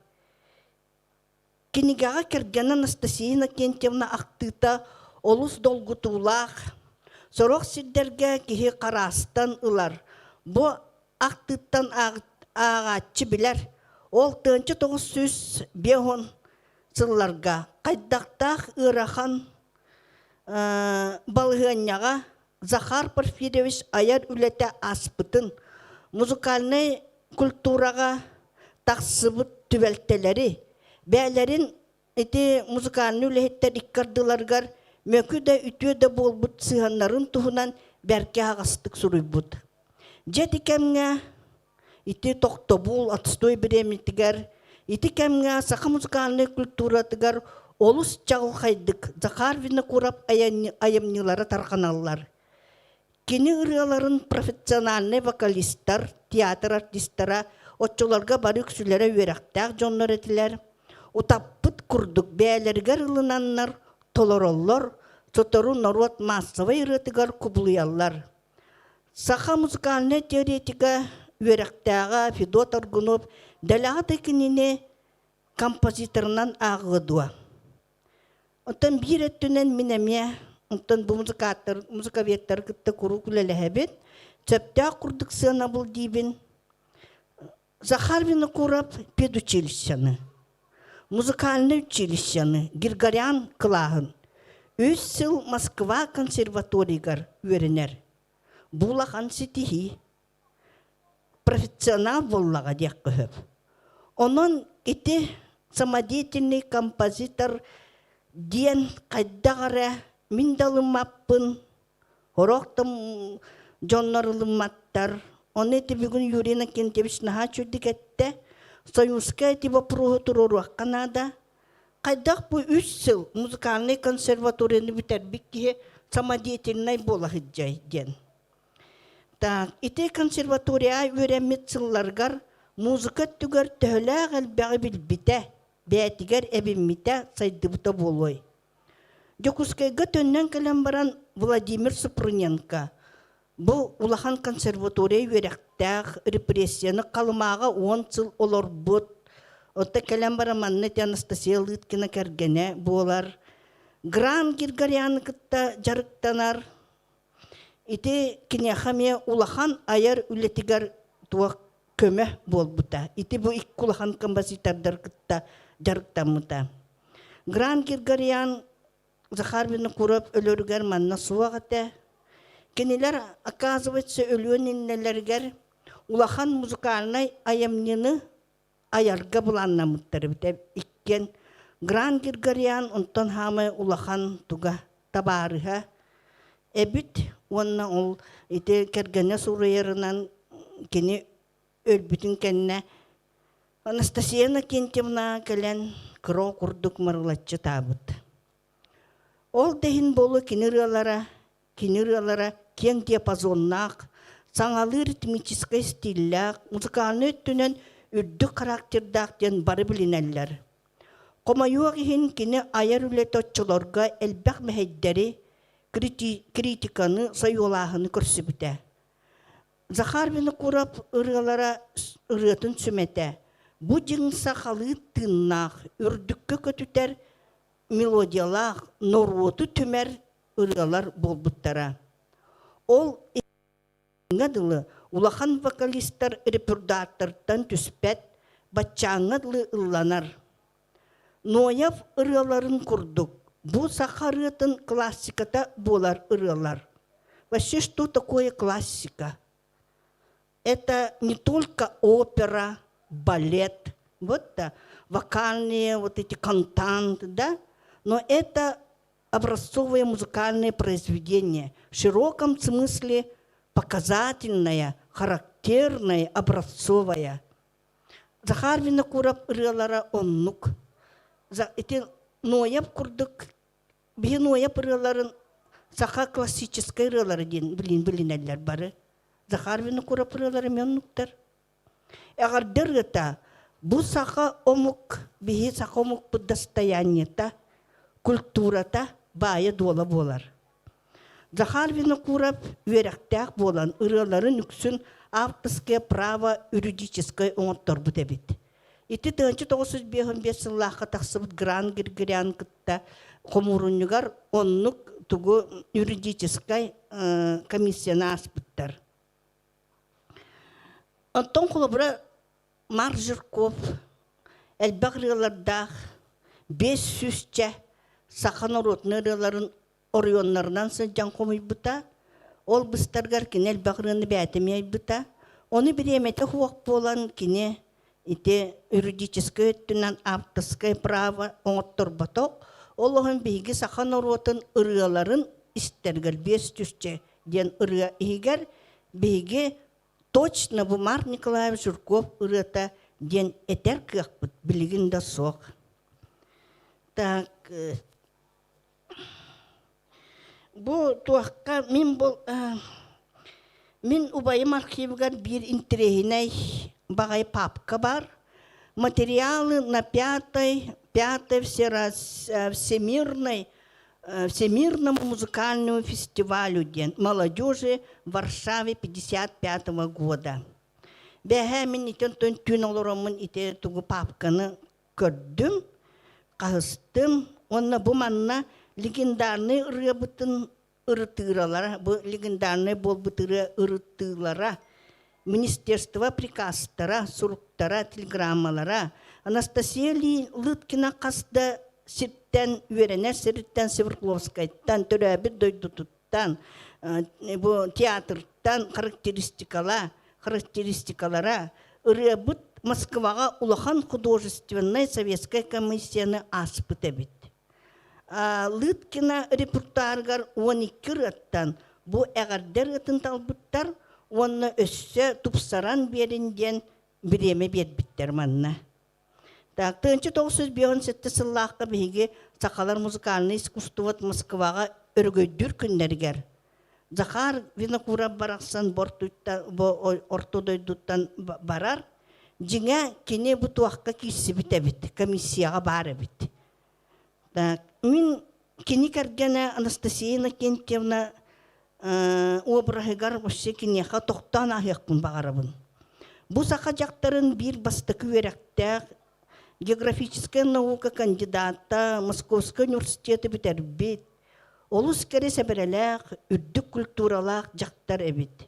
Кенегаға кергені Анастасия Иннокентьевна ақтыта олыс долгутулақ, сорок сиддерге кихи қарастан ылар. Бу ақтыттан ағатчы білер. Ол 1905 сылларға қайдақтақ ырахан балғанняға Захар Порфирьевич аяр үлеті аспытын музыкальный культураға тақсыбыт түбелтелері. Бәлерін эти музыкальный үлеттер иккардыларгар мөкі да үтіе да болбыт сығанларын туғынан бәрке ағастық сұруйбыт. Жеті кәмге ити тоқтобул атыстой біреметтігер, ити кәмге сақа музыкальный культуратыгар олыс чағыл қайдық Захар Винокуров айымнылары тарқаналар. Кені ұрыларын профессиональный вокалистар, театр артистара, отчыларға бары күсілері өрәқтәқ жонлар етілер. Утаппыт курдук бәлергер ылынаннар, толороллар, сотору народ массовый ырытыгар кублуяллар. Саха музыкальный теоретика өрәқтәға Федот Аргунов дәләға текініне композиторынан ағыдуа. Онтан бір әттінен минеме, онтан бұл музыкаветтер кітті құру күлелі сөпті құрдық сына бұл дейбін. Захар Винокуров педучилищаны. Музыкальный училищаны, Григорян Клағын, 3 сыл Москва консерваторийгар өрінер. Булахан сетихи, профессионал боллаға дек көп. Onun ити самодеятельный композитор ден қайдағара миндалымаппын, ороқтым жоннарылыматтар. Оны ити бүгін Юрий Иннокентьевич наға чүрдік әтті. Союзка эти вопросы туруруах Канада. Кайдах по 3 сыл музыкальный консерваторияны битербикке самодеятельный бола хиджай ден. Так, ите консерватория өремет сылларгар музыка түгер төхләг әлбәгы билбите, бәтигер әбиммите сайдыбыта болой. Жокускайга төннен кәлем баран Владимир Супруненко. Бұл улахан консерватория өрәқтәг репрессияны қалымаға 10 сыл олар бұд. Отта кәлем бараманны Анастасия Лыткина кәргене болар. Гран Григоряны кітті жарықтанар. Ити кенехаме улахан аяр үлетігер туа көмі бол бұта. Ити бұл ик улахан композитордар кітті жарықтамыта. Гран Григорян Захар Винокуров өлөргер манна суағыта. Кинилер, оказывается, өлөниннелергер улахан музыкальный аямнины аярга буланнамыттар бите иккен Гран Григориан онтон хамы улахан туга табарыха эбит онна ол ите кергене сурыерынан кини өлбүтүн кенне Анастасия Кентьевна келен кро курдук марылатчы табыт. Ол дехин болу киныралара кең диапазоннақ, саңалы ритмической стилляк, музыкальный түнен үрдік характердақ ден бары білінәллер. Комайуақ ихин кини аяр үлет отчыларға әлбәқ мәхеддері критиканы сайолағыны көрсі біті. Захар бені құрап ұрғалара ұрытын сүмәті. Бұ жыңса қалы тыннақ, үрдіккі көтітер мелодиялақ, норвоты түмер ұрғалар болбыттара. Ол еңадылы улахан вокалистар репертуартардан түспәт, батчаңадылы ылланар. Нояв ұрғаларын құрдық. Бұ сақарытын классиката болар ұрғалар. Вообще, что такое классика? Это не только опера, балет, вокальные эти кантанты, да? Но это образцовое музыкальное произведение, в широком смысле показательное, характерное, образцовое. Захар Винокуров ырылара оннук. За эти нояб курдук, бе нояб ырыларын саха классической ырылары ден билинеллер бары. Захар Винокуров ырылары меннуктар. Эгер дырыта, бу саха омук, бихи саха омук по достоянията, культурата бая дола болар. Захар Винокуров веректях болан, ырыларын үксін авторское право юридическое оңоттор бұд әбет. Ити 1995 сыллаққа тақсыбыт Гран Григориан кытта қомуруннугар оннук тугу юридической комиссияна аспыттар. Антон Құлыбыра Мар Жирков, әлбәғрылардақ 500-чә сақан оротнырыларын орионларынан сыджан қомый бұта, ол бұстарғар кіне әлбәғрыны бәтімей бұта, оны бір еметі хуақ болан кіне ите юридическое өттінен авторское право оңыттыр бұтық, ол оғын бейгі сақан оротын ұрыларын істергер 500-чә ден ұрыға егер бейгі точно bu Марк Николаевич Жирков ырыта ден этер кыақпыт, білігін да соқ. Так, бұл туаққа мен убайым архивгар бір интерегінай бағай папка бар. Материалы на пятой Всемирному музыкальному фестивалю День молодежи в Варшаве 1955 года. Бәхәмін итен түн олырамын ите тугу папканы көрдім, қағыстым. Онна бұ манна легендарный ұрыбытын ұрытыралара, бұ легендарный болбытыры ұрытылара, министерство приказтара, суруктара, телеграммалара. Анастасия Лыткина қасты сирттен үйеренер, сирттен Северкловскайттан, төрәбі дойдутуттан, театрттан характеристикалара, ұрыбыт Москваға улахан художественной советской комиссияны аспыт әбет. Лыткина репертуаргар 12 рыттан, бұ әғардер ұтын талбыттар, оны өссі тупсаран берінден біреме бербіттер манна. Так, 1997 сыллаққа бейге сақалар музыкальный искусствот Москваға өргөйдүр күннергер. Захар Винокуров барақсан ортодойдуттан барар, жіңа кене бұт уаққа кейсі біт әбіт, комиссияға бар әбіт. Так, мен кене кәргені Анастасия Кентьевна обрағығар өссе кенеға тоқтан ағияқпын бағарабын. Бұ сақа жақтарын бір бастықы өрәктәқ, географическая наука кандидата Московский университеті бітер бет. Олыс кәрі сәбірәләқ, үрдік культуралақ жақтар әбет.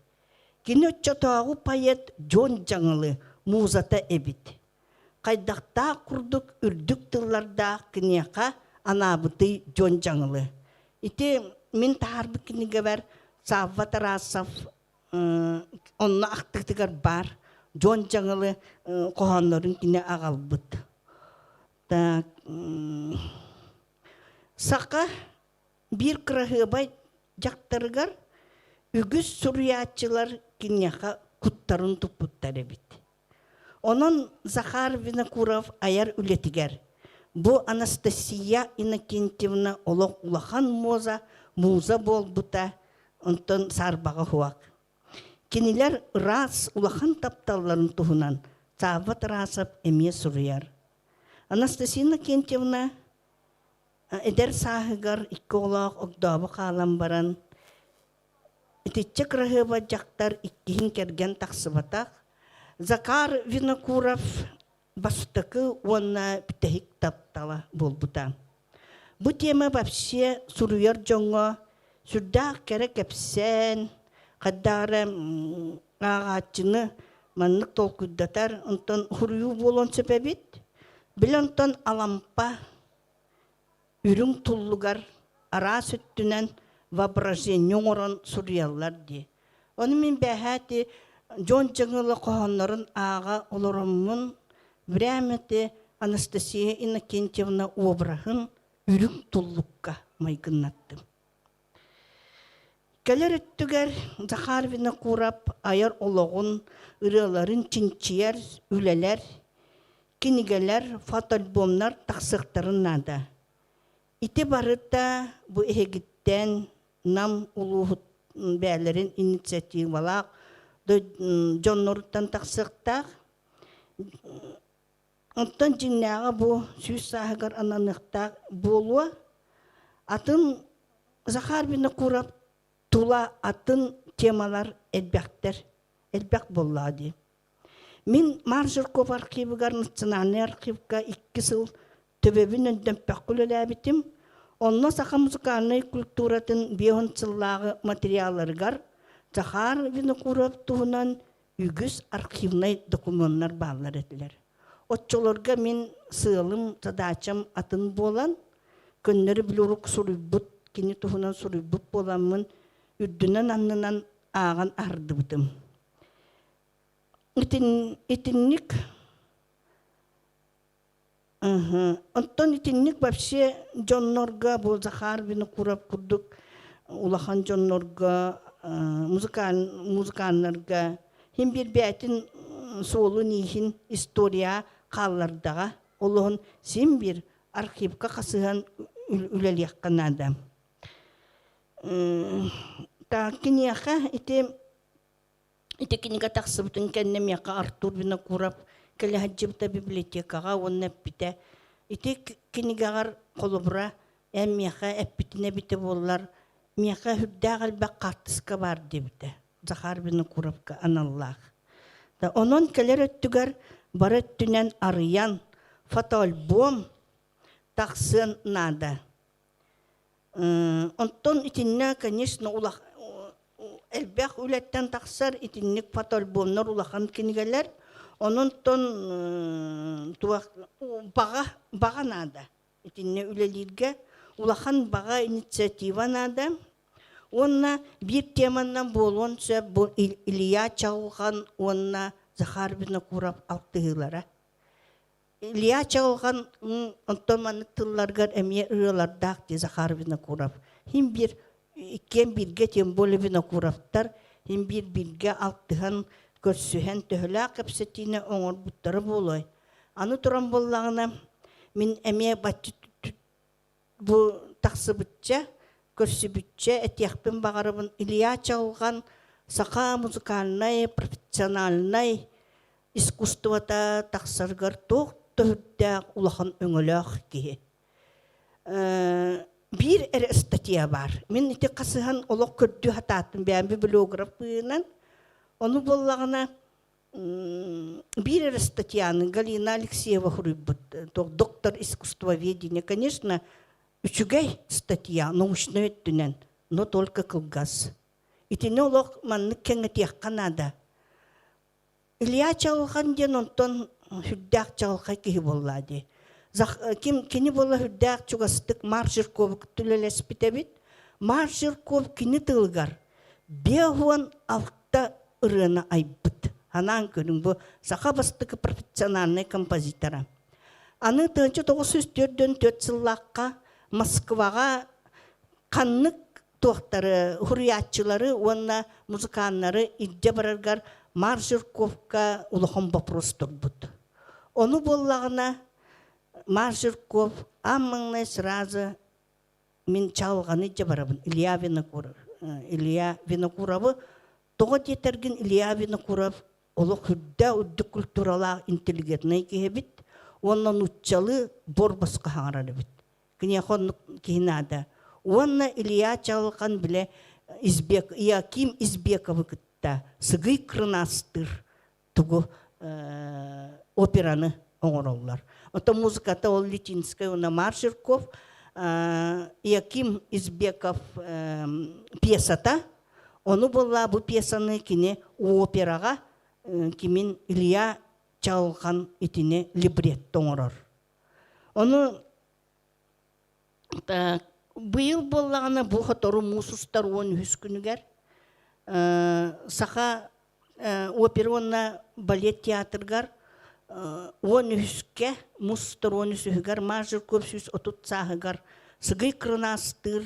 Кені өтчатауы пайет жон жаңылы, музата әбет. Қайдақта құрдық үрдік тылларда кенеға анабыты жон жаңылы. Ите мен тағарбы кенеге бар Савва Тарасов онна ақтықтығар бар. Жон жаңылы қоғанларын кіне ағалбыт. Сақа бір қырағыбай жақтарығар үгіз сүріятчылар кинеха куттарын тупуттары бит. Онон Захар Винокуров аяр үлетігер. Бу Анастасия Иннокентьевна олық улахан муза болбута, онтон сарбаға хуак. Кенелер раз улахан тапталларын туһунан, Савва Тарасов эме сурыяр. Анастасия Иннокентьевна эдер сағығар икки олақ оғдабы қалам баран, Итиче крахыба жақтар иккихин керген тақсыбатақ. Захар Винокуров бастықы онна бітехик таптала болбута. Бұ тема вообще суруяр жоңға сүрдақ керек әпсен, қаддары ағатчыны маннық толкуддатар, онтан хұрую болон сөпәбет. Біл онтан алампа үрің тұллығар ара сүттінен воображение орон сурьяллар ди. Оны мен бәхәті жон жаңылы қоғанларын аға оларымын времяте Анастасия Иннокентьевна обрахын үрің тұллыққа майгыннаттым. Кәлер өттігер Захар Винокуров аяр олығын ұрыларын чинчияр, үлелер, кенігелер, фотоальбомнар тақсықтарын нада. Ити барыта бұ егіттен нам улуғыт бәлерін инициативалақ, жоннорыттан тақсықтақ. Онтан жиннағы бұ сүйіс сағығар ананықтақ болуа. Атын Захар Винокуров тула атын темалар әлбәк болады. Мен Маржырков архивігар национальный архивға 2 сыл төбебін өнден пәккүл әләбітім. Онна сақа музыкальный культуратын бейонцыллағы материаларғар Захар Винокуров туғынан үгіз архивнай документтар бағылар етілер. Отчоларға мен сылым, задачам атын болан, көннері білурық сұрыбыт, кені туғынан сұрыбыт боламын, үрдінен аннынан аған арды бұтым. Итинник, онтон итинник вообще жоннорга, бұл Захар Винокуров күрдік, улахан жоннорга, музыканларға, хем бір бәтін солу нейхін история қаллардаға, олығын сен бір архивқа қасыған үлелеққан адам. Кенеға, ите кенеға тақсыбытын кәннемеға Артур Винокуров кәлі хаджыбыта библиотекаға онын әппіті. Ите кенегағар қолыбыра әммеға әппітіне біті болылар. Меға хүрдәғіл бәк қартысқа бар дебіті. Захар Винокуровқа аналлақ. Онын кәлер өттігер бар өттінен арыян фотоальбом тақсын нада. Онтон итинне, конечно, әлбәқ үләттен тақсар итиннек фотоальбомнар улахан кенегелер. Онын баға нада. Итинне үлелерге улахан баға инициатива нада. Онна бір теманнан болуын сөп Илья Чағылған, онна Захар Винокуров алтығылара. Илья Чағылған, онтон маны тылларғар әме ұрылардақ де Захар Винокуров. Хим бір, кен бірге тем болы Винокуровтар, хим бірге алтыған көрсühän төхілі қапсетіне оңыр бұттары болой. Аны тұран боллағына, мен әме бәтчі бұл тақсы бұтча, көрсүбүтче этияқпен бағарыбын Илья Чағылған сақа музыкальный, профессиональный искусствота тақсарғар тоқ түрдәк улахан өңіліқ кейі. Бір әрі статья бар. Мен ете қасыған олық көрді хататын бәмбі блограф бұйынан. Оны болағына бір әрі статьяны Галина Алексеева хұрыбыт, доктор искусствоведения, конечно, Үчүгей статья научный өттінен, но только кылгас. Итіне олық манны кәңітеққан ада. Илья Чағылған ден онтон хүрдәқ Чағылға кейі болады. Кені бола хүрдәқ чуғастық Маржырков түлелес бітәбет. Маржырков кені тылғар. беhuan алта ырына айбыт. Ханан көрін бұ сақа бастықы профессиональный композитора. Аны 1904 жыллаққа Москваға қаннық тоқтары, хуриятчылары, онна музыканлары идде бараргар Маржирковка улахан вопрос тұрбыт. Оны боллағына Маржирков аммаңнай сразу мен чалғаны идде барабын. Илья Винокуровы тоғы детерген Илья Винокуров олы хүрді үдді культуралақ интеллигентный кейбіт, оннан ұтчалы бор басқа хаңарары біт. Кіне қонық кейінада. Онна Илья чалған біле Иаким Избековы күтті. Сығый крынастыр тұғы операны оңыралар. Ота музыката ол Литинская, она Маржирков, Иаким Избеков пьесата. Оны болла бұл пьесаны кіне операға кемін Илья чалған етіне либрет тоңырар. Оны бұйыл боллағына бұл қатору мұсыстар он үскінігер. Сақа опера онна балет театргар он үске мұсыстар он үсігер, мажыр көп сүз отут сағығар сығый крынастыр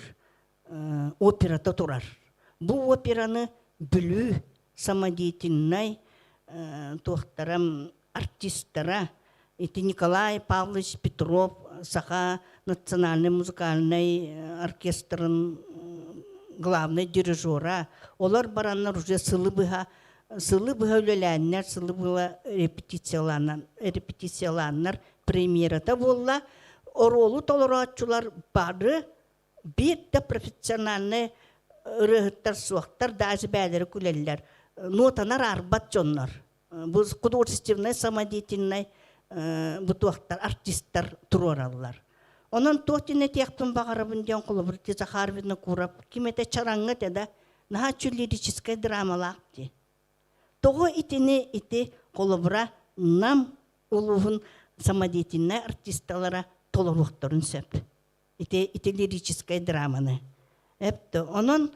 операта тұрар. Бұл операны бүлі самодеятельный тоқтарам артистара, это Николай Павлович Петров, саха национальный музыкальный оркестрын главный дирижера. Олар бараннар уже сылы быға өлеләннер, сылы быға репетицияланнар премьерата болла. Оролу толыратчылар бары бетті профессиональный рыхыттар суақтар, даже бәлері күлелілер. Нотанар арбат жоннар. Бұл художественный, самодеятельный бұтуақтар, артисттар тұроралылар. Онан тоқтіне тияқтың бағарабын ден құлы бір Захар Винокуров, кемете чараңы деді, наға чүл-лирическай драмалақ де. Тоғы итіне ити құлы бұра нам ұлығын самодеятельный артисталара толыруқтарын сөп. Ити лирическай драманы. Әпті. Онан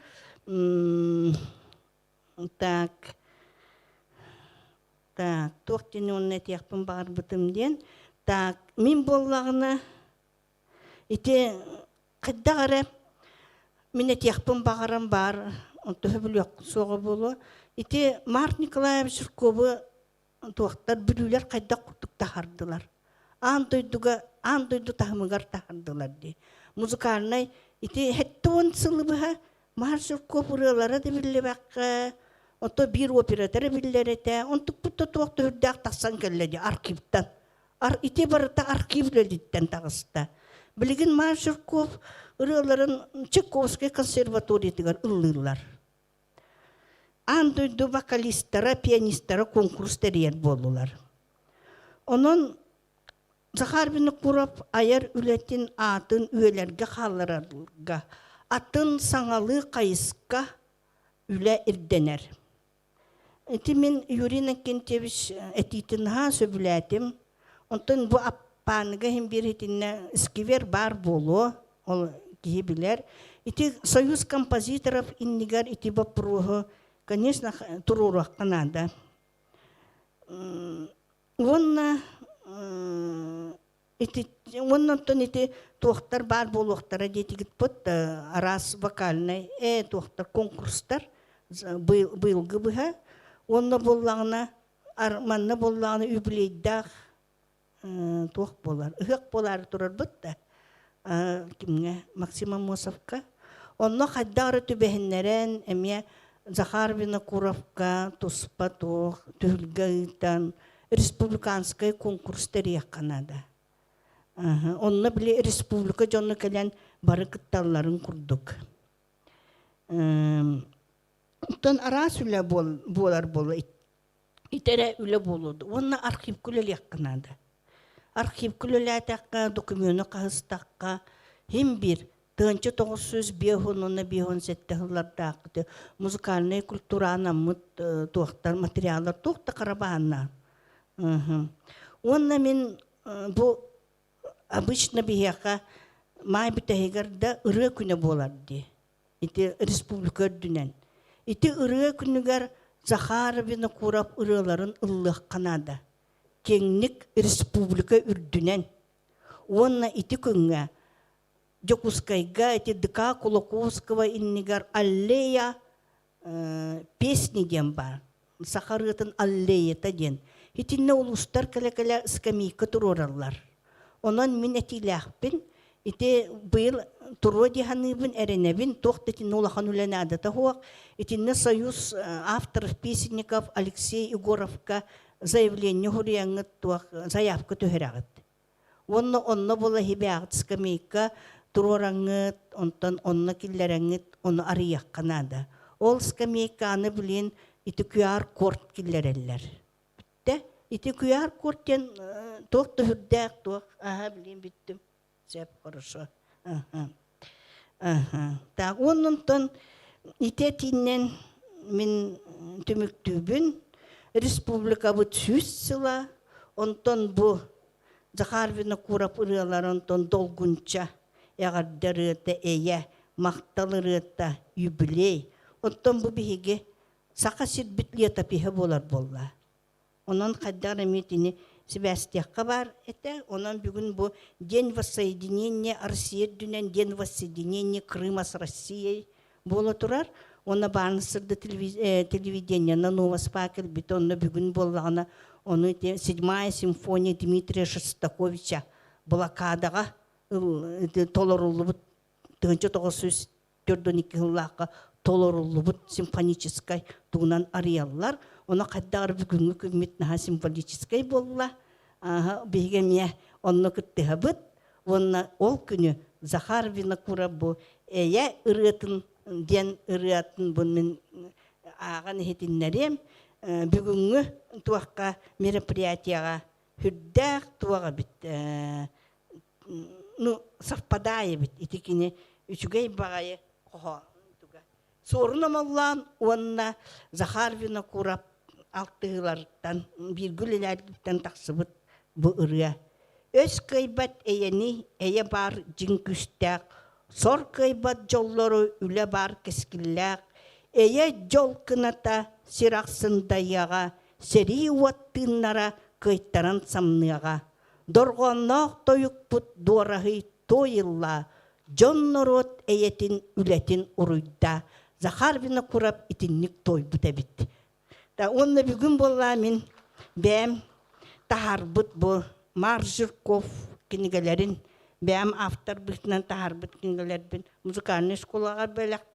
тоқтені онына тияқпын бағар бұтымден. Мен боллағына ите қайдағары мен тияқпын бағарам бар, онты бүл өқ соғы болу. Ите Марк Николаевич Жирковы тоқтар бүлілер қайда құртық тахардылар. Андойду тахымығар тахардылар де. Музыкальный ите хетті он сылы бұға Марк Жирков ұрылары да білі баққа. Онто бір оператары білдер еті, онты бұтты тоқты үрдіғ тақсан кәледі архивтан. Ите барыта архивлелеттен тағыста. Білген Марк Жирков ұрыларын Чайковский консерваториятығар ұлылар. Андойду вокалистара, пианистара конкурстар ер болулар. Онын Захар Винокуров аяр үлетін атын үйлерге қалырарға, атын саңалы қайысқа үлі ирденер. Эти мен Юрий Накентьевич этитинха сөбүләтим. Онтон бу аппаныга хем беретинне скивер бар болу, ол кие билер. Эти союз композиторов иннигар эти вопросы, конечно, турурах Канада. Онна оннан эти тохтар бар болуқтара детигит пот арас вокальный тохтар конкурстар быйлгы быха. Онна боллағына, арманна боллағына үбілейдақ тоқ болар. Үхек болар тұрар бұтта. Кімге? Максим Амосовка. Онна қайдары түбәхінлерін әме Захар Винокуровка, Туспа тоқ, Түлгайдан, республиканскай конкурстар яқанада. Онна біле республика жоны кәлен бары кытталарын күрдік. Тон арас үлі болар болу, итере үлі болуды. Онна архив күлі яқынады. Архив күлі әтәққа, документы қағыстаққа, хем бір, 1917 жылларда музыкальный культура анамыт тоқтар, материалдар тоқта қарабағына. Онна мен бұл обычно бияқа май бітәгерді үрі күні боларды. Ити республика дүнен. Ити ырыа күнүгер Захар Винокуров ырыаларын ыллык канада. Кеңник республика үрдүнен. Онна ити күнгө Жокускайга эти ДК Кулаковского иннигар аллея песни ден бар. Сахарытын аллея та ден. Итинне улустар каля-каля скамейка турораллар. Онан мен этилахпин, ите был туроди ханыбын эренебин, тохт этинне улахан уленада тахуак, итинне союз авторов песенников Алексей Егоровка заявление хурияңыт туак заявка төһөрәгыт. Онна бола хибягыт скамейка турораңыт, онна киллерәңыт, оны арыяк канада. Ол скамейканы билен ити QR корт киллерәлләр. Битте, ити QR корттен тохты хүрдәк туак, билен биттем. Сәп хорошо. Так, оннан ите тиннен мен төмөктүбүн республика бу сүссыла, онтон бу Захар Винокуров ырыалар онтон долгунча ягардырыта эйе макталырыта юбилей. Онтон бу биһиге сака сирбитлиета пиһе болла. Онон каддар эмитини Себастьякка бар эте, онон бүгүн бу День воссоединения России дүнен День воссоединения Крыма с Россией боло турар. Она барнысырды телевидение на Новоспакел битонно бүгүн боллагана оны 7-я симфония Дмитрия Шостаковича блокадага толорулубут 1942 жыллакка толорулубут симфонической тугунан арияллар. Она каддар бүгүнгү күммитнаха симфонической болла. Бегеме онно кыттыхабыт. Онна ол күнү Захар Винокуров бу эя ырытын ден ырыатын бұнын ағын хетиннерем бүгінгі туаққа мероприятияға хүрдәк туаға бит совпадая бит итикіне үчүгей бағайы қоға сорынамаллан онна Захар Винокуров алтығылардан биргүлелерден тақсыбыт бұ ырыя өз кайбат эйени эйе бар жинкүстәк сор кайбат жоллары үле бар кескилләк, эйе жол кыната сирақсындаяға, сери уаттыннара кайттаран самныяға. Дорғаннақ тойық бұт дуарахы тойылла, жон норот эйетин үлетин уруйда. Захар Винокуров итинник той бұта бит. Онны бүгін болла мен бәм тахар бұт бұл Маржирков кенегелерін бәм автор бітінен тахар біткенгелер бін музыкальный школаға бөлек.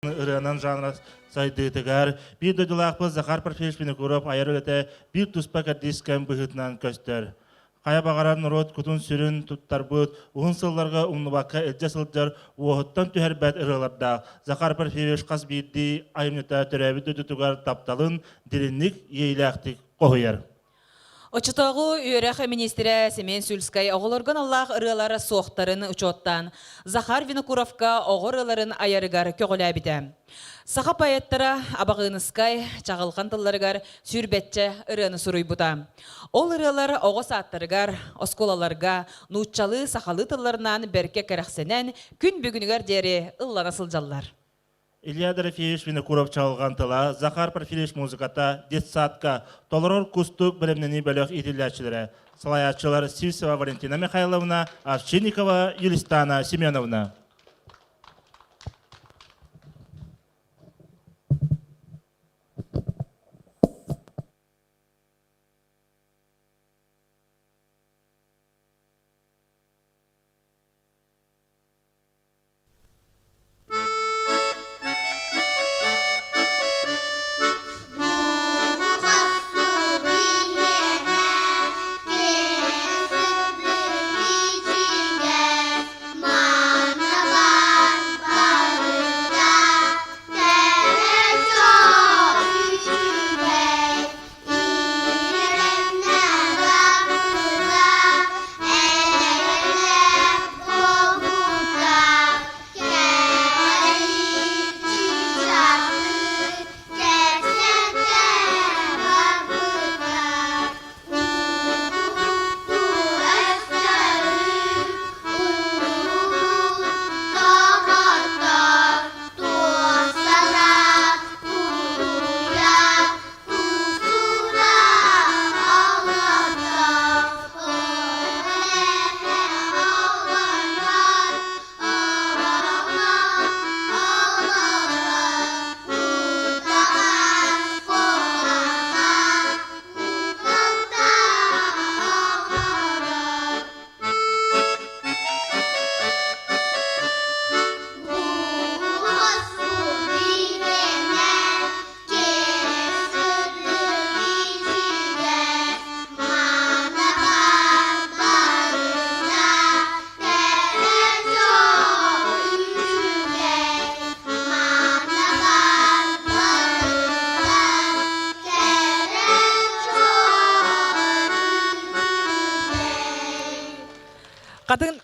Ырынан жанра сайдыдыгар, bir dödülaqpı Захар Парфеевич Винокуров ayarı öte bir tuspaka disken bıhıtnan köster. Kaya bağaran rot kutun sürün tuttar bıt, uğun sıllarga uğnubakka elce sılcar, uğuttan tüherbet ırılarda. Захар Парфеевич qas birdi, ayımnıta törevi dödütügar taptalın, dilinlik yeylaktik qohuyar. Очытағы үйерәқ министрі Семен Сүлскай оғылырған Аллах ырылары соқтарын ұчоттан Захар Винокуровка оғырыларын айарыгар көгілі әбіді. Сақа паяттара абағыныскай чағылған тылларыгар сүрбетче ырыны сұруй бұта. Ол ырылар оғы саттарыгар, осколаларга, нұтчалы сақалы тылларынан берке кәрәқсенен күн бүгінігер дері ыллана сылжаллар. Илья Дорофеевич Винокуров çalğan tıla, Захар Парфеевич muzikata, детсадка, толорор кустук білімнені бөлік етілячілері. Салаятчылар Сивсева Валентина Михайловна, Овчинникова Юлистана Семеновна.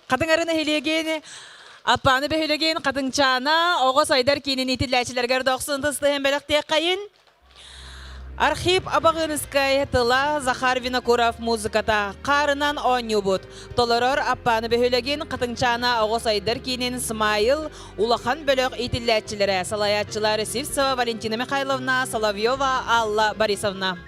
Kadın arını hiliyegeni, apağını behülegen kadın çana, oğuz aydar kinin itilläçilerger 90 hem belek diye kayın. Arxip abağınızkay tıla Захар Винокуров muzikata qarınan onyubut. Toloror apağını behülegen kadın çana, oğuz aydar kinin Смайыл, улахан bölök itilläçilere, salayatçılar Сивцева Валентина Михайловна, Соловьева Алла Борисовна.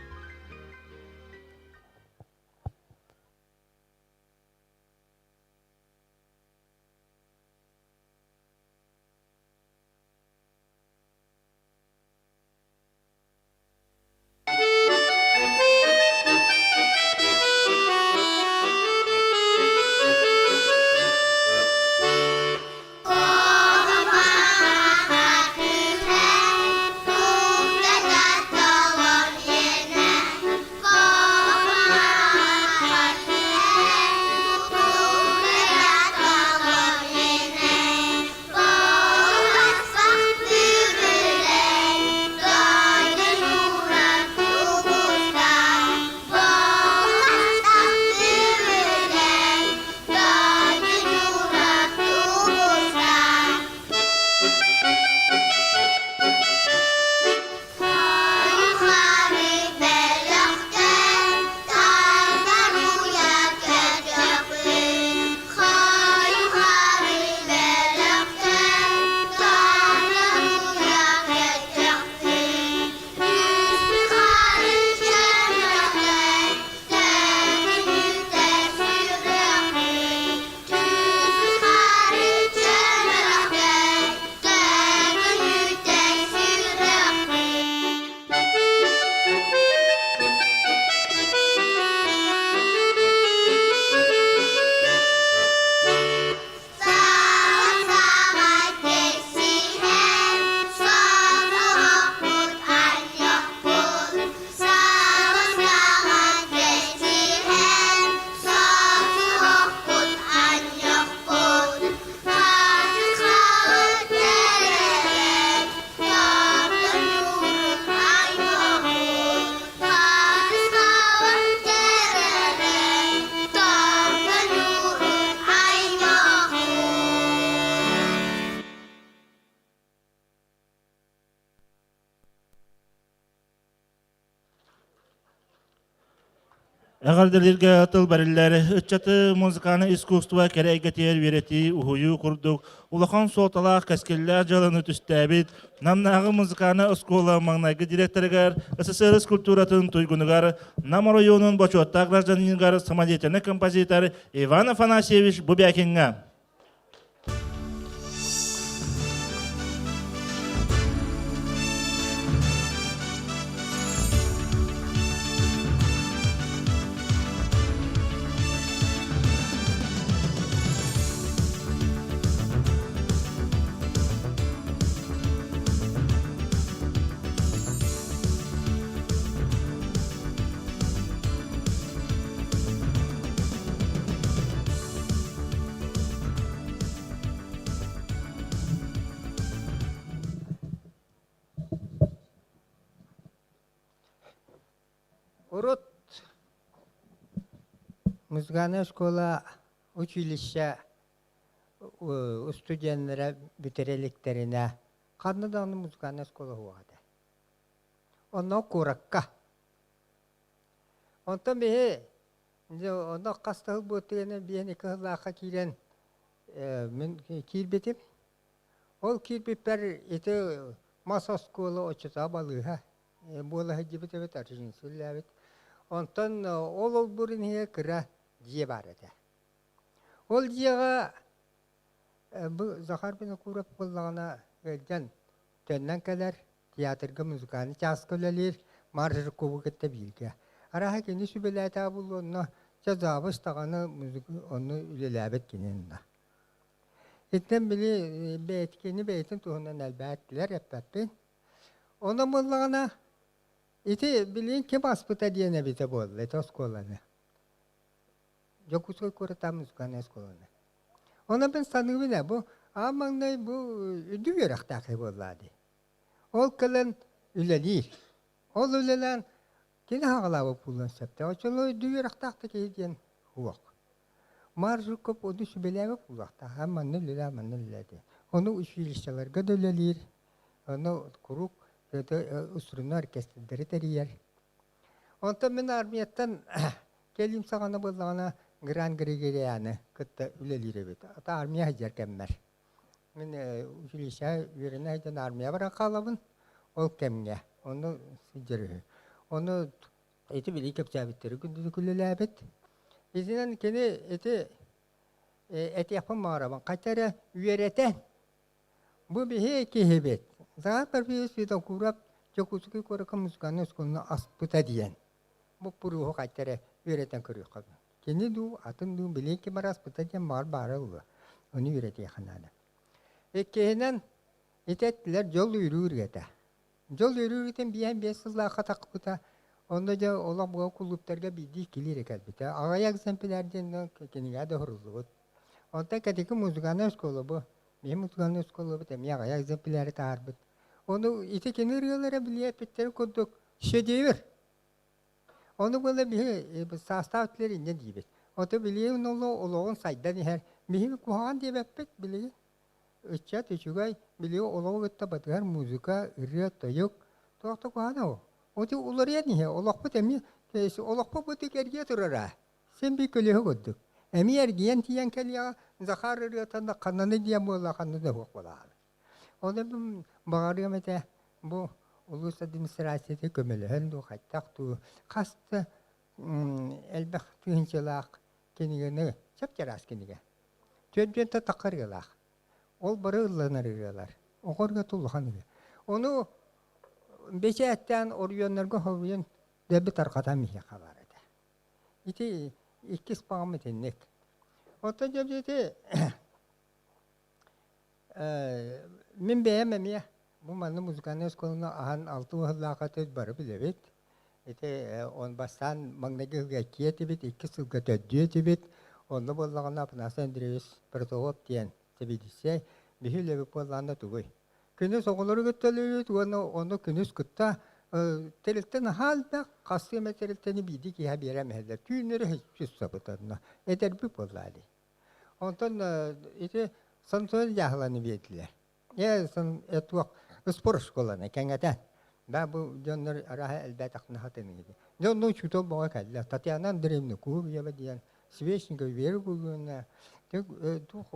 Эгалдерлерге атыл бариллер, ытчаты музыканы искусство керегетер верети ухую курдук, улахан соталах каскеллер жалыны түстәбит, намнағы музыканы оскола маңнайгы директоргар, СССР скульптуратын туйгунугар, Нам районун бочуатта гражданингар самодеятельный композитор Иван Афанасьевич Бубякинга. Урут музыкальная школа училище студентлere битиреликтерине канадан музыкальная школа хуады. Онно куракка. Онто бе онно кастыл бутене биене кылака кирен мен кирбетим. Ол кирбипер ите маса школа очта балыга. Бола хадибете бетаржин сүлләбет. Онтон ол бурин кыра дие барады. Ол диега бу Захар Винокуров буллагына gelген төннән кадәр театрга музыканы час көлелер маржыр кубукетте билге. Араха кени сүбеләтә булуна жазабыз таганы музыка оны үлеләбет киненна. Иттен били беткени бейтен туһунан әлбәттеләр әппәппен. Оны буллагына ити билин кем аспыта диене бите болды тосколаны. Жокусой көрөтам музыканы сколаны. Ona ben sanıyorum bu amangday bu düveraqtaqı bolladı. Ol kalan ülelir. Ol ülelan kine haqlabı pullan septe. O çolo düveraqtaqtı keygen huaq. Маржукоп onu sübelebe bulakta. Aman ne lüle aman ne lüle de. Onu училищелерге dölelir. Onu kuruk usurunu orkestreleri teriyer. Ondan ben armiyetten gelim sağana bulağına Gran Gregorian'ı kıtta ülelir evet. Ata armiye hacer kemmer. Ben училище yerine haydan armiye bırakalım. Ol kemge. Onu sıcırı. Onu eti bile kapçabitleri gündüzü küllelebet. İzinen kene eti yapamıyorum. Kaçara üyereten. Bu bir heki hebet. Zaten bir süre kurap çok uzun korakam müzikanın skoluna aspıta diyen. Bu puru kaçara üyereten kırıyor kabı. Kene du atın du bile ki bara aspıta diyen var bara ulu. Onu üyeretiyor kanada. Kenen etetler yol yürür gete. Yol yürürken bir sızla katak buta. Onda da olan bu kulüplerge bildiği kilir elbette. Ağayak sempelerden kendine de horuzluğu. Onda kadeki müzikanın skolu bu. Bir müzikanın skolu bu temi ağayak sempeleri tarbıt. Onu ite kenarılara bile petleri koduk. Şedevir. Onu böyle bir sastavtları ne diyeyim. O da biliyor nolu olağan saydan her. Mihim kuhan diye bepet biliyor. Üççat üçügay biliyor olağan gıtta batıgar müzika ırıya yok. Tuhta kuhan o. O da uları ya niye? Allah bu temi, Allah bu tekerge turara. Sen bir köle hodduk. Emi ergiyen tiyen keliya zakar riyatanda kanını diye bu Allah kanını da hokmalar. O da bu bağırıyor mete bu ulus administrasyete kömeli. Hendu haytak tu kastı elbek tühinçelak kenigene çapçaras kenige. Tüyentüyente takarıyorlar. Ol barı ıllanırıyorlar. O korga tulluhanıyor. Onu beşe etten oriyonlarga hoviyon debi tarqatan mihe kabar ede. İti ikis bağımı tennek. Ota cebzeti min beğenmemiye bu manlı müzikanın eskoluna ahan altı hıllakatı barı bilebet. İti on bastan mangnagi hıgakiye tibit, ikis hıgatöddüye tibit. Onda bollağına apnasan direyiz pertoğop diyen tibidise bihi lebi bollağına tuğuy. Künüz oğulları götürülüyor, onu künüz kıtta terilten halde kasıme terilteni bildi ki ha biremezler. Tüyünleri hiçbir sabıtadına. Eder bir bolladı. Ondan ite sanatör yahlanı bildiler. Ya san etwak spor şkolana kengeden. Ben bu canlar araha elbet aklına hatını gidi. Canlı çuto boğa kaldı. Tatyanan diremni kuğu ya diyen. Sveşin göveri bugün tu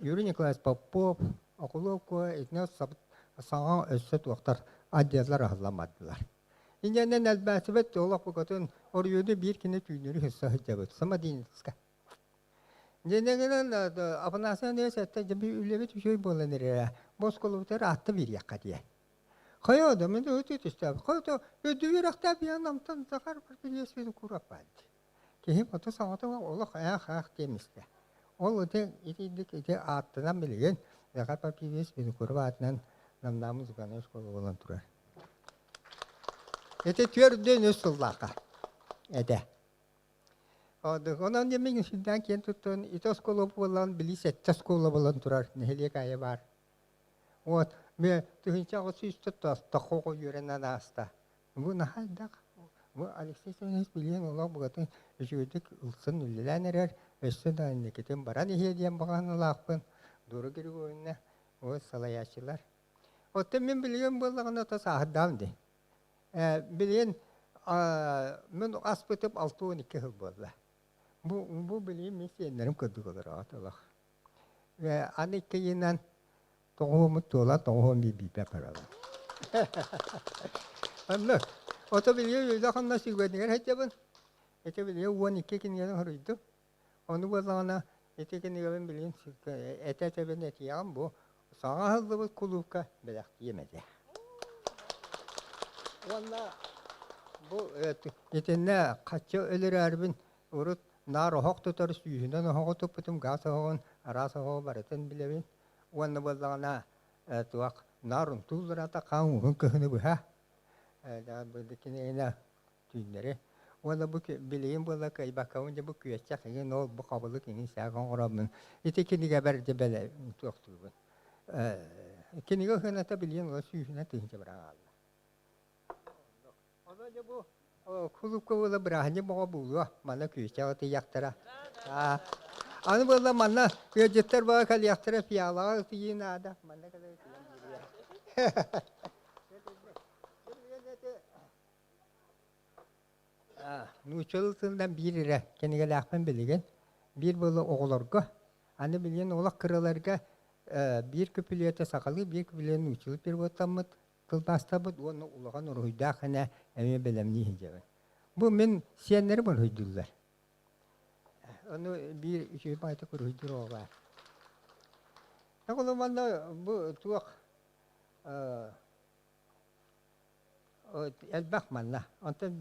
Юрий Николаевич Попов, Окуловко, etniyat sağa össet vaktar adyalar ahlamadilar. İncenden elbette olak bu kadın oruydu bir kine tüyünleri hıssa hıcabıt. Sama dinizka. Cendegen apınasyon neyse ette bir ülebet bir şey bolanır ya. Bozkoluvter attı bir yakka diye. Kaya adamın da ötüt işte. Kaya da ödüvür akta bir anlamdan zakar bir yesvini kurap vardı. Kihim otu sanatı olak ayak demişti. Ol öte iti attıdan bilgen, zakar papiyes beni kurba atından namnamız yukarı eskolu olan turar. Ete tüyerdün üstüllaka. Ede. Ondan demeyin şimdiden kendi tutun, iti eskolu olan bilis ette eskolu olan turar. Neheliye kaya var. O, me tühinçe ağısı üstü takoko yürenen hasta. Bu nahaldak. Bu Alexey Sönüz bilyen olan bu kadın ücürdük ılsın ülülen erer. Öste de anneketin baran ihe diyen bağını lağpın. Doğru geri oyununa o salayaçılar. O temin bilyen bollağına da sahadamdı. Bilyen men aspetip 6-12 yıl bolla. Bu bilyen mesleğinlerim kötü olur Allah. Ve annekeyinen tohumut dola tohum bir biber paralı. Anlık. O da bilyen yüzden nasıl güvenir hecabın. Ete bilyen 12 kinyenin hırıydı. Onu bollağına etekini gören bilin, ete ben etiyağım bu. Sana hızlı bir kulüpka belak yemedi. Valla bu etenne kaçça ölür erbin urut nar hoq tutar suyunan hoq tuputum gaz hoğun arası hoğu bareten bilebin. Valla bollağına tuak narun tuzlarata kanun kıhını bu ha. Da buradakine ena tüyünleri. Valla bu bileyim valla kay bakavunca bu küyecek yani o bu kabalık ini sağan oramın. İte kini haber de böyle tuğtu bu. Kini gönata bileyim o suyuna tınca bırak. Ondan bu Kulupka bola berahnya mau bulu, mana kuica atau yaktara. Anu bola mana kuiceter bawa kali yaktara piala tiyin ada, mana kali tiyin dia. Nuçul tından birire, keni gel akmen biligen. Bir bola oğlarga, anı bilgen oğlak kıralarga bir küpüliyete sakalı, bir küpüliyete nuçulup bir botamıt. Kılbasta bu onu ulagan ruhda kana eme belemni hince. Bu men siyenleri bu ruhdular. Onu bir şey bayta ruhdur o var. Nakolo manna bu tuak elbak manna. Ondan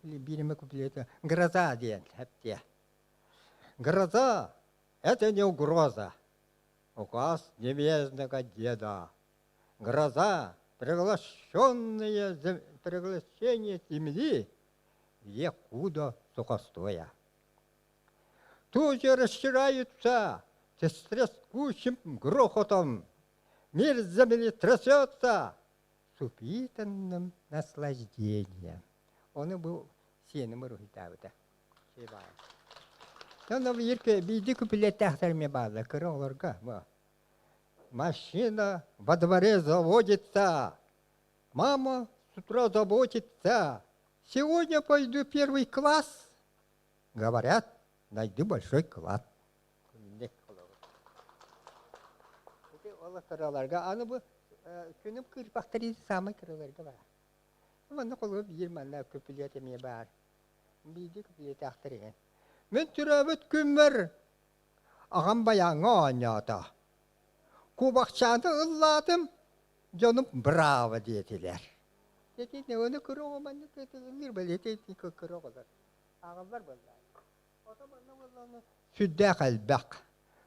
birime kupiliyete graza diyen hep diye. Graza, это не угроза. Указ небесного деда. Гроза, приглашение земли, якуда сухостоя. Тут же расширяются с трескучим грохотом. Мир земли трясется с упитанным наслаждением. Он был сенем рухитавда. Но в Ирке биди купили тахтарми база, кролорга. Машина во дворе заводится. Мама с утра заботится. Сегодня пойду первый класс. Говорят, найду большой клад. Аны bu күнүм кырпактары самый кырыларга бар. Мана колу бир мана көпүлөт эме бар. Биди көпүлөт актырыган. Мен түрөбөт күмөр. Агам баяңа анята. Kubakçada ılladım, canım bravo diyetiler. Dedi ne onu kuru olmanı kötüdür böyle dedi kuru olur. Ağırlar böyle. O zaman ne olur? Südde kalbek.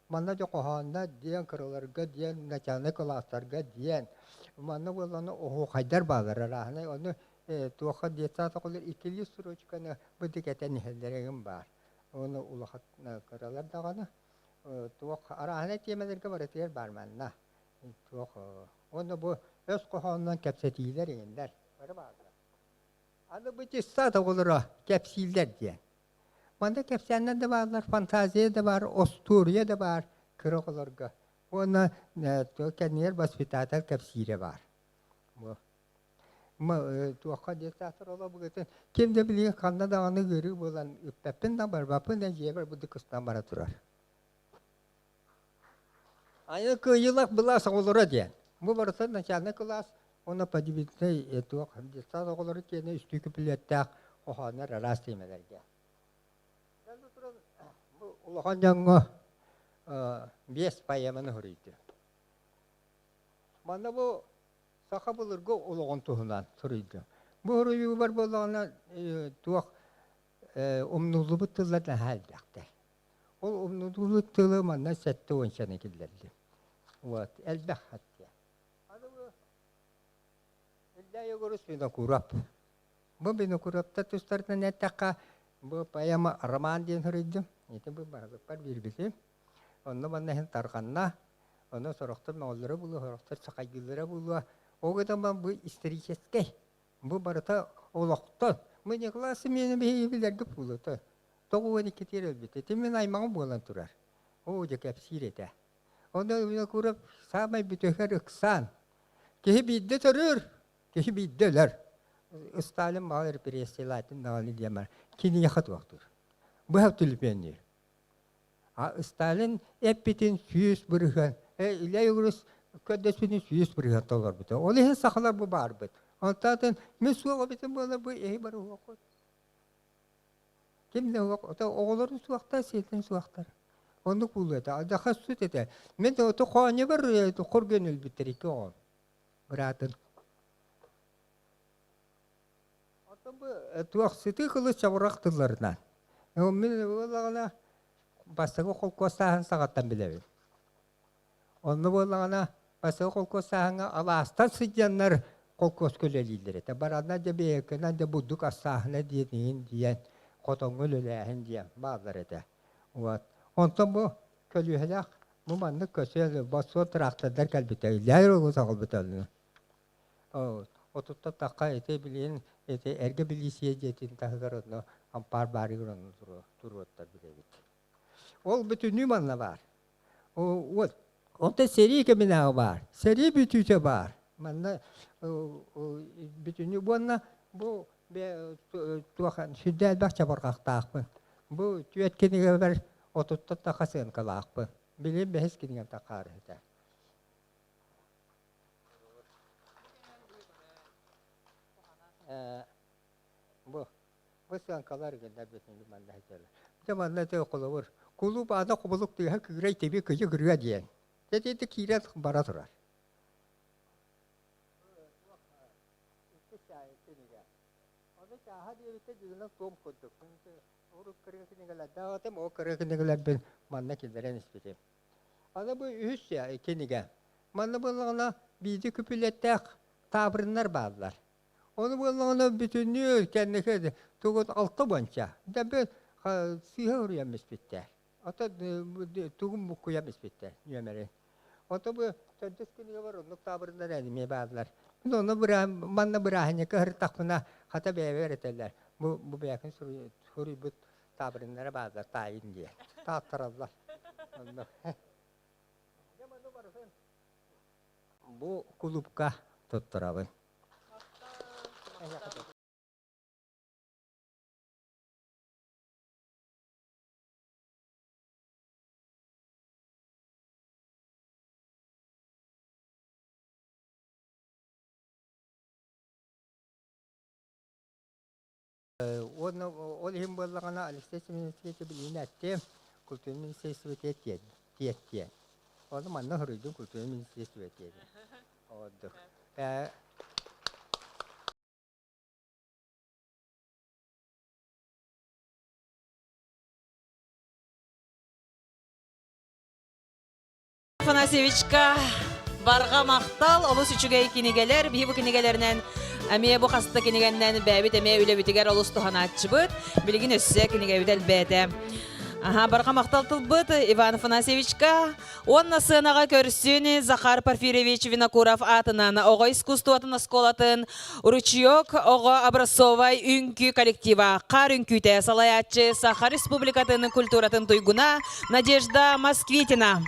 Bana da kohanda diyen kurularga diyen neçane klaslarga diyen. Bana böyle o haydar bağlar rahane onu tuğha diyeta takılır ikili suruçkanı bu dikete nihellerim var. Onu ulahat kurular dağını. Tuğ arahane temelerge var etiyer barmanna. Tuğ onu bu öz kohondan kepsetiler yenler. Var bazı. Adı bu cissa da olur kepsiler diye. Banda kepsenler de varlar, fantaziye de var, osturiye de var, kırıklarga. Ona tuğ kendiler basfitatel kepsire var. Bu. Ama tuğ kadiyata ola bu geten. Kim de biliyor kanda dağını görüyor bulan üppepin de var, vapın da ciğer bu dıkıstan bara durar. Aynı kıyılak bilas olur diye. Bu varsa начальный класс, ona подивитне это hamdista olur ki ne üstü küpülette o haner rastlaymalarga. Bu ulan jango bies payamanı huruydu. Bana bu sakabulurgo ulan tuhunan huruydu. Bu huruyu var bolana tuğ umnulu butullardan halbakta. O umnulu butulu manna sette onşana killerdi. Вот, elbette. Adı bu. İlla görüş bina kurap. Bu bina kurapta tüstarda ne taka bu payama araman diyen hırıydım. İşte bu baraklar birbiri. Onu bana hem tarkanna, onu soraktır mağulları bulu, soraktır sakaygülleri bulu. O kadar ben bu isterikeske. Bu barata olakta. Bu ne klası beni bilerge bulu. Toğu beni kitir elbette. Temin aymağı bulan turar. O da kapsirete. Onu kurup samay bütüher ıksan. Ki bidde törür, ki biddeler. Stalin bağır presilatin dağını diyemez. Kini yakat vaktur. Bu hep tülpenir. Stalin hep bitin süyüs bırıkan. İle yürüs köddesinin süyüs bırıkan dolar bütün. Onu saklar bu bağır bit. Ondan mesuğa bitin böyle bu iyi barı vakut. Kim ne vakut? Oğulların suakta, seyten suaktar. Onu kullandı. Daha süt eder. Men de o konu var, korkunul bitirik o. Bırakın. Hatta bu tuğ sütü kılıç çavraktılarından. Men oğlana basığı kol kosahan sağattan bile. Onu oğlana basığı kol kosahan alastan sıcanlar kol kos kölelidir. Tabarana da bir ekran da buduk asahne diyen kotongul ölehin diyen bazıları da. What? Ondan bu kölühelak bu manlık köşeli basso traktörler kalbite. İler o sakal bitelini. отутта такка эте билен эте эрге билисие жетин тагыр онно ампар барыгыр онно туруоттар билебит. Ол бүтүнү манна бар. Вот. Онта сери кеминағы бар. Сери бүтүтө бар. Манна бүтүнү буанна бу туахан сүддәл бакча баргактаакпын. Бу түеткениге бар отутта такасын калаакпын. Билем бехес кенген такар эте. Бу саңкалар генде бүтүнү манна хәҗәле. Jamanda te kolor. Kulu bana kubuluk diye kıray tebi kıyı kırıyor diye. Dedi kirat bara durar. Onu çaha diye bitte cüzdanı tom koyduk. Onu kırıyor ki ne kadar daha tem o kırıyor ki ne kadar ben manna kilere nispeti. Ana bu üç ya keniga. Manna bunlarla bizi küpülettek tabrınlar bağlılar. Onu bunlarla bütünlüğü kendine tuğut altı bança. Da ben sihir yapmış bitti. Ata tuğum buku yapmış bitti. Yemeri. Ata bu tedeskini var onu tabrınlar edemeye bağlılar. Onu manna bırahını kahır takına hata beyver eterler. Bu beyakın suri bu tabrınlara bağlılar tayin diye. Tahtırarlar. Bu kulüpka tutturabın. Ол hem боллағана Алексей Семеновичке білейін әтте культур министерстве тиетте. Оны манна хұрыйдың культур министерстве тиетті. Одық. Афанасьевичка барға мақтал, олыс үчіге кенегелер, бейбі кенегелерінен әмие бұ қасыты кенегеннен бәбіт әмие үлі бітігер олыс тұхана атчыбыт, білігін өссе кенеге бітел бәді. Барға мақтал тұлбыт, Иван Афанасьевичка, онна сынаға көрсін Захар Порфирьевич Винокуров атынан, оға искусствуатын осколатын, ручьек, оға образцовай үнкі коллектива, қар үнкүйте салаятчы Саха Республикатын культуратын туйгуна Надежда Москвитина.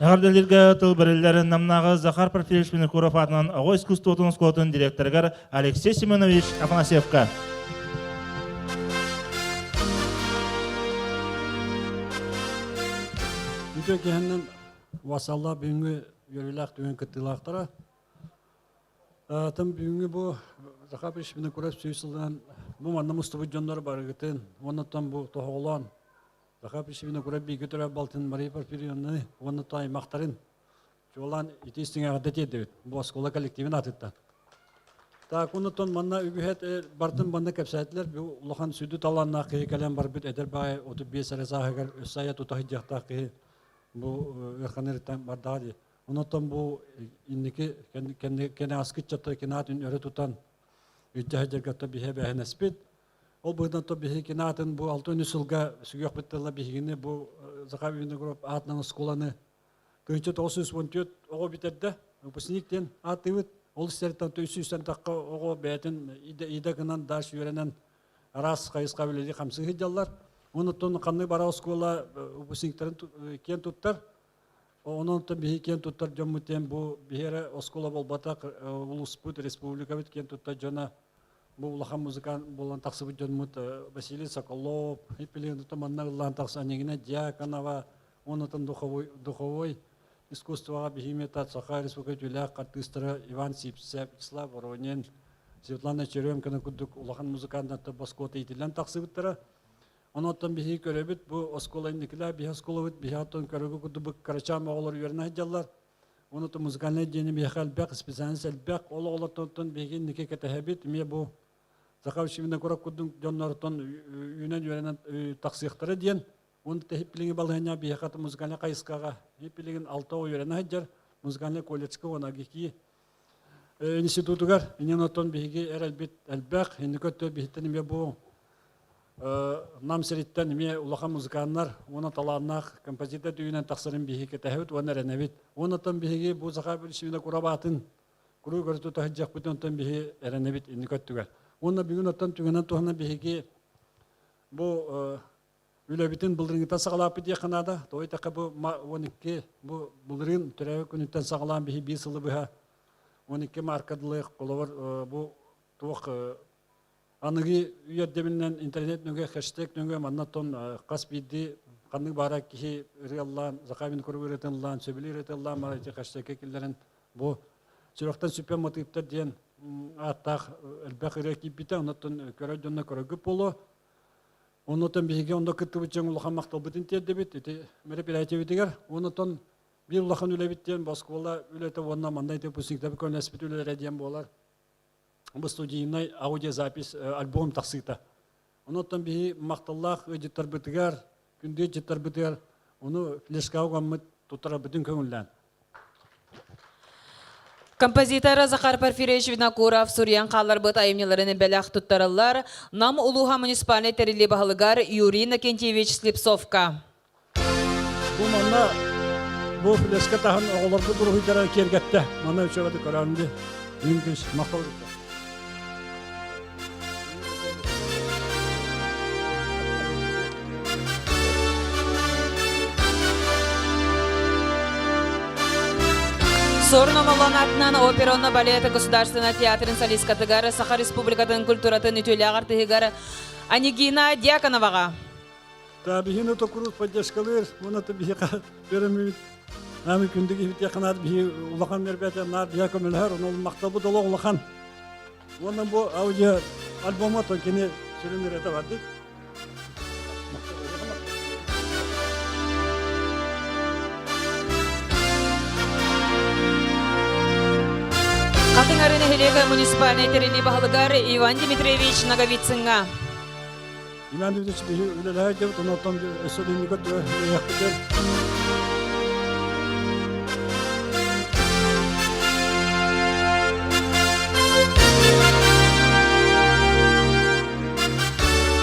Әғарделерге тыл бірілдері намнағы Захар Парфилович Винокуров атынан Ағой искусствотын скотын директоргар Алексей Семенович Афанасьевка. Үтө кehenden васалла бүгүнгү йөрүләк түгөн кыттылактара. Тым бүгүнгү бу Захар Парфилович Винокуров сөйсүлдән бу манна мустабы жоннор бар гытын. Оннан бу тоголан Захар Парфилович Винокуров биге төрә Балтын Мария Порфирьевна онны тай мактарын. Жолан итистиңә гадәт еді. Бу оскола коллективин атытта. Так оннан манна үгүһәт бартын манна кепсәтләр бу улахан сүдү таланна кыйкалан бар бит эдер бай 35 сарасагар өсая тутах жакта кы бу ырханыртан бардады. Оннан бу инники кене аскыт чатта кинатын өрө тутан үҗәһәҗәргә бихе бәһнәспит. Ол бұдан то бихи кинатын бу 6 сылга сүгөк биттелла бихигине бу Захар Винокуров атынан сколаны көнчө 914 ого битерде. Выпускниктен атыбыт ол сертан 300 такка ого бәтин иде гынан даш йөренен рас кайыска биледи хамсы хиҗаллар. Оны тон канны бара скола выпускниктерин кен туттар. Онон то бихи кен туттар жомутен бу бихере скола болбата улуспут республика бит кен туттар жона бу улахан музыкан болан таксыбы жонмут Василий Соколов, хиппилин томанна улахан такса негине Дьяконова, онотон духовой искусствоға бихимета Саха Республика Юляк артисттары Иван Сипсеп, Вячеслав Воронин, Светлана Черемкина кудук улахан музыкандан баскота итилен таксыбыттары. Онотон бихи көрөбүт бу осколайникилер бихи осколовут бихи атын көрөгү кудубук карачам оголор юрна жаллар. Онотон музыкальный дени бихи албак специалист албак олотон бихи нике кетебит ме бу Захар Винокуров кудун жоннортон үйнен юренен таксыктары диен. Оны тепилиги балыгына бихи музыкальный кайыскага тепилигин 6 юрена хаджар музыкальный колледжге онагики институтугар иненотон бихи эрелбит албак иникөтө бихтен ме бу нам сериттен ме улахан музыканнар оны таланнах композитор дүйнен таксырын бихи кетебит оны реневит онотон бихи бу Захар Винокуров атын куру көртү тахжак бүтөнтөн бихи реневит иникөттүгөр оны бүгүн оттон түгөнөн тухана бихи бу үлөбитин булдырыңта сагалап бит якынада той така бу 12 бу булдырын төрө күнүттен сагалам бихи 1 сылы быха 12 маркадлык колор бу тук аныгы үйөддеминен интернет нүгө хэштег нүгө маннатон каспиди канны бара ки реаллан Захар Винокуров өретенлан сөбүлү өретенлан марати хэштег киллерин бу чурактан сүпен мотивтер диен аттах элбек рекипите онотон көрөдөнө көрөгүп боло онотон биге ондо кыттыбычың улахан макталбытын тедебит эти мероприятие битигер онотон бир улахан үлебиттен баскола үлете онна мандай деп пусиктеп көнөспүт үлелер диен болар бу студийный аудиозапись альбом таксыта онотон биги макталлах эдитор битигер күндө жеттер битигер ону флешка гаммыт тутара бүтүн көңүлдөн. Композитор Захар Порфирьевич Винокуров Сурьян қалар бұт айымнелерінің бәләқ тұттарылар. Нам улуға муниципальный терили бағылығар Юрий Накентьевич Слепцовка. Бұл манна бұл флешка тағын оғыларды бұрғыдара кергетті. Мана өшеғады көрәнді. Үйінкіш мақтал кетті. Сорномолон атынан оперонна балета государственный театрын солисткатыгар Саха Республикатын культуратын ütөлі ағартығығар Анигина Дьяконоваға. Бихина токурус поддержкалыр, оны бихи беремит. Ами күндүгү бит якынат бихи улахан мербете нар Дьяконовлар, оны мактабы доло улахан. Оны бу аудио альбома то кене сүрүнөр эте барды. Қатыңарыны хелега муниципальный терили бағылығар Иван Дмитриевич Наговицынға. Иван Дмитриевич бихи үлелер деп, онотон өсөлүнү көтө яктыр.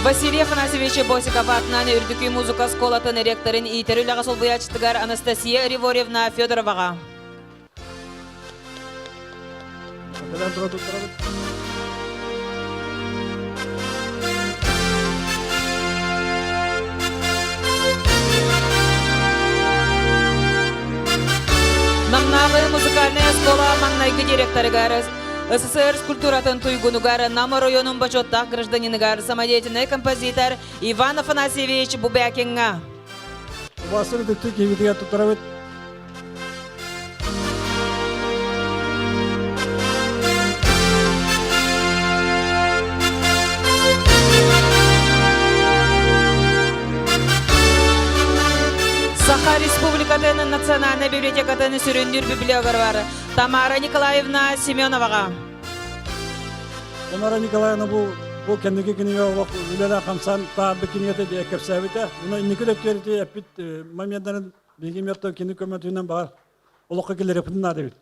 Василий Афанасьевич Босиков атынан үрдүкүй музыка сколатын ректорын итерүлі ғасыл бұячтығар Анастасия Риворевна Федороваға. Музыкальная школа маңнайгы директорыгар, СССР скульптуратын туйгунугар, Нама районун бачоттақ гражданинығар, самодеятельный композитор Иван Афанасьевич Бубякинга. Басыр дүкті кейбітіге тұттарабыт. Саха Республикатын Национальная библиотекатын сүрүндүр библиогар бар. Тамара Николаевна Семеновага. Тамара Николаевна бұл кәндігі кенеге олық үлелі қамсан табы кенеге де әкеп сәбіті. Оны инекі дөптерді әппет моментарын бейгем епті кенді көмәтуінен бағар. Олыққа келер әпітін ады бит.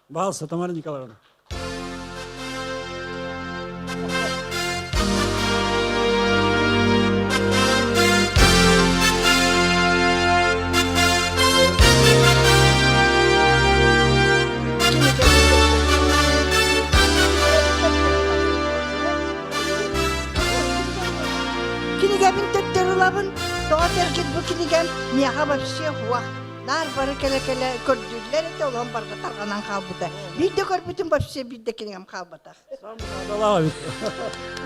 Бағалсы Тамара Николаевна. Кинигабин төттөрүлабын, тоға тергет бұл кинигам мияға вообще хуақ. Нар бары келе-келе көрдүрлер әте олан барға тарғанан қалбыда. Бидде көрбүтін вообще бидде кинигам қалбыда.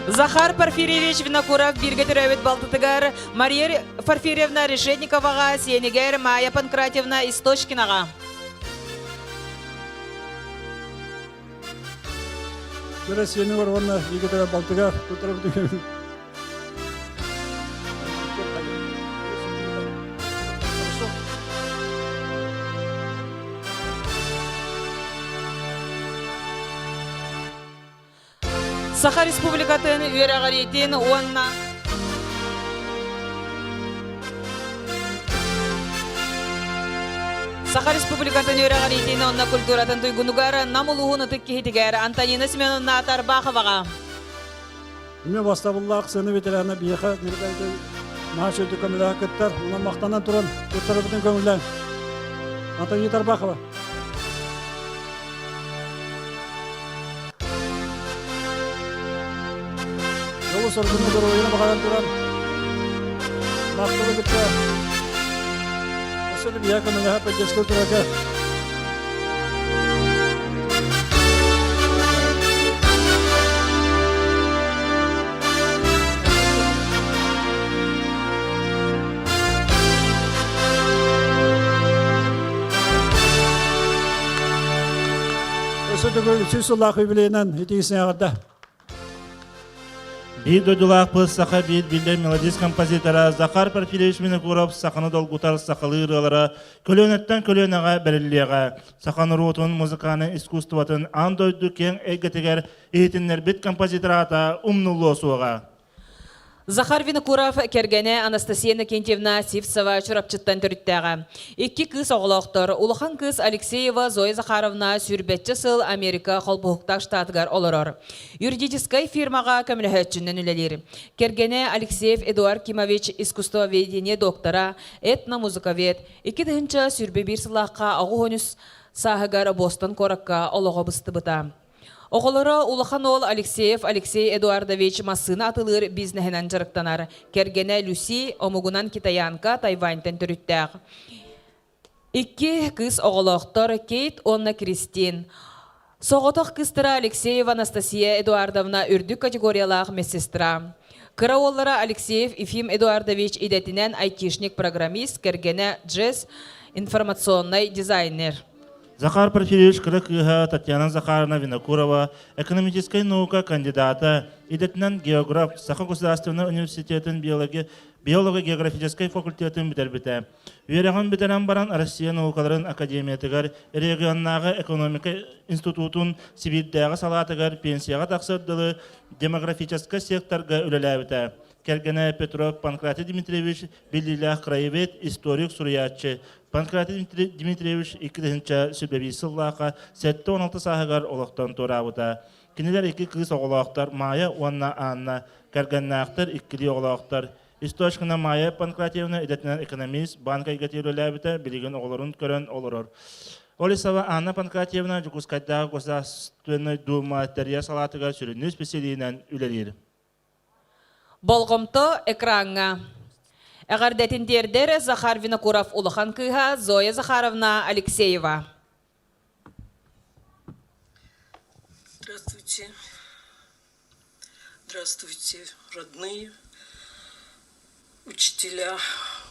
Захар Порфирьевич Винокуров бирге төрөбүт балтытыгар, Мария Порфирьевна Решетниковага, Сенегер Майя Панкратьевна Источкинага. Көрі сені бар, онына егі түрі балтыға тұттырып дүгемін. Саха Республикатын үйерағаретін онна Саха Республикатын үйерағаретін онна культуратын туйгунугар намулуғыны түккехетігер Антонина Семеновна Тарбаховаға. Үме бастабыллақ сыны ветераны бияқа нербәлді maaş ödü kömülü hakıttar. Ona maqtanan turan tutarı bütün kömülen. Антонина Тарбахова. Yolu sorduğunu doğru oyuna bakaran turan. Maqtalı bitti. Asıl bir yakınını hep geçkil turakı. Süsullah übileyinen hitigisine ağırda. Bir dödülak pız saqa bilde melodis kompozitора Захар Порфирьевич Винокуров сақаны долгутар сақалы ырылара көлөнеттен көлөнеға бәріллеға сақаны ротын музыканы искусстватын андойду кен әйгетігер ейтінлер бит композитората умнулу суға. Захар Винокуров кергене Анастасия Накентьевна Сивцева чурапчыттан төріттәға. Икки кыз оғылақтыр. Улахан кыз Алексеева Зоя Захаровна сүрбетчі сыл Америка Холбухтақ штатығар олырыр. Юридическай фирмаға көміліхетчінен үлелер. Кергене Алексеев Эдуард Кимович искусствоведение доктора, этномузыковед. Икки дығынча сүрбе бір сылаққа ағуғыныз сағығар Бостон кораққа олығы бұсты бұта. Оғылары Улахан ол Алексеев Алексей Эдуардович масына атылыр бизнесінен жарықтанар. Кергене Люси омугунан китаянка Тайваньтен түріттәғ. Икки кыз оғылықтыр Кейт Онна Кристин. Соғытық кыстыра Алексеева Анастасия Эдуардовна үрдік категориялақ медсестра. Кыра олары Алексеев Ефим Эдуардович идетінен айтишник программист кергене джез информационный дизайнер. Захар Порфирьевич Кракыха Татьяна Захаровна Винокурова, экономическая наука кандидата, идетнен географ, Саха государственный университетин биолого-географической факультетін бітербіті. Үйереген бітерен баран Россия наукаларын академиятығар, регионнағы экономика институтун Сибирдегі салатығар пенсияға тақсырдылы демографический секторға үлеләбіті. Кергене Петров Панкратий Дмитриевич Белилях краевед историк суриятчы. Панкратий Дмитриевич 2-нче сүбеби сыллақа 7-16 сағығар олықтан турабыта. Кинелер 2 кыз оғылақтар Майя Уанна Анна, кергеннақтар 2 оғылақтар. Источкына Майя Панкратиевна идетінен экономист, банка игатирулябіта білеген оғыларын көрін олырыр. Олисова Анна Панкратиевна Жукускайдағы государственный дума тәрия салатыға сүрінні специалийнен үлелер. Болғымты экранға. Әғардетін тердері Захар Винокуров Улахан кыға Зоя Захаровна Алексеева. Здравствуйте. Здравствуйте, родные, учителя,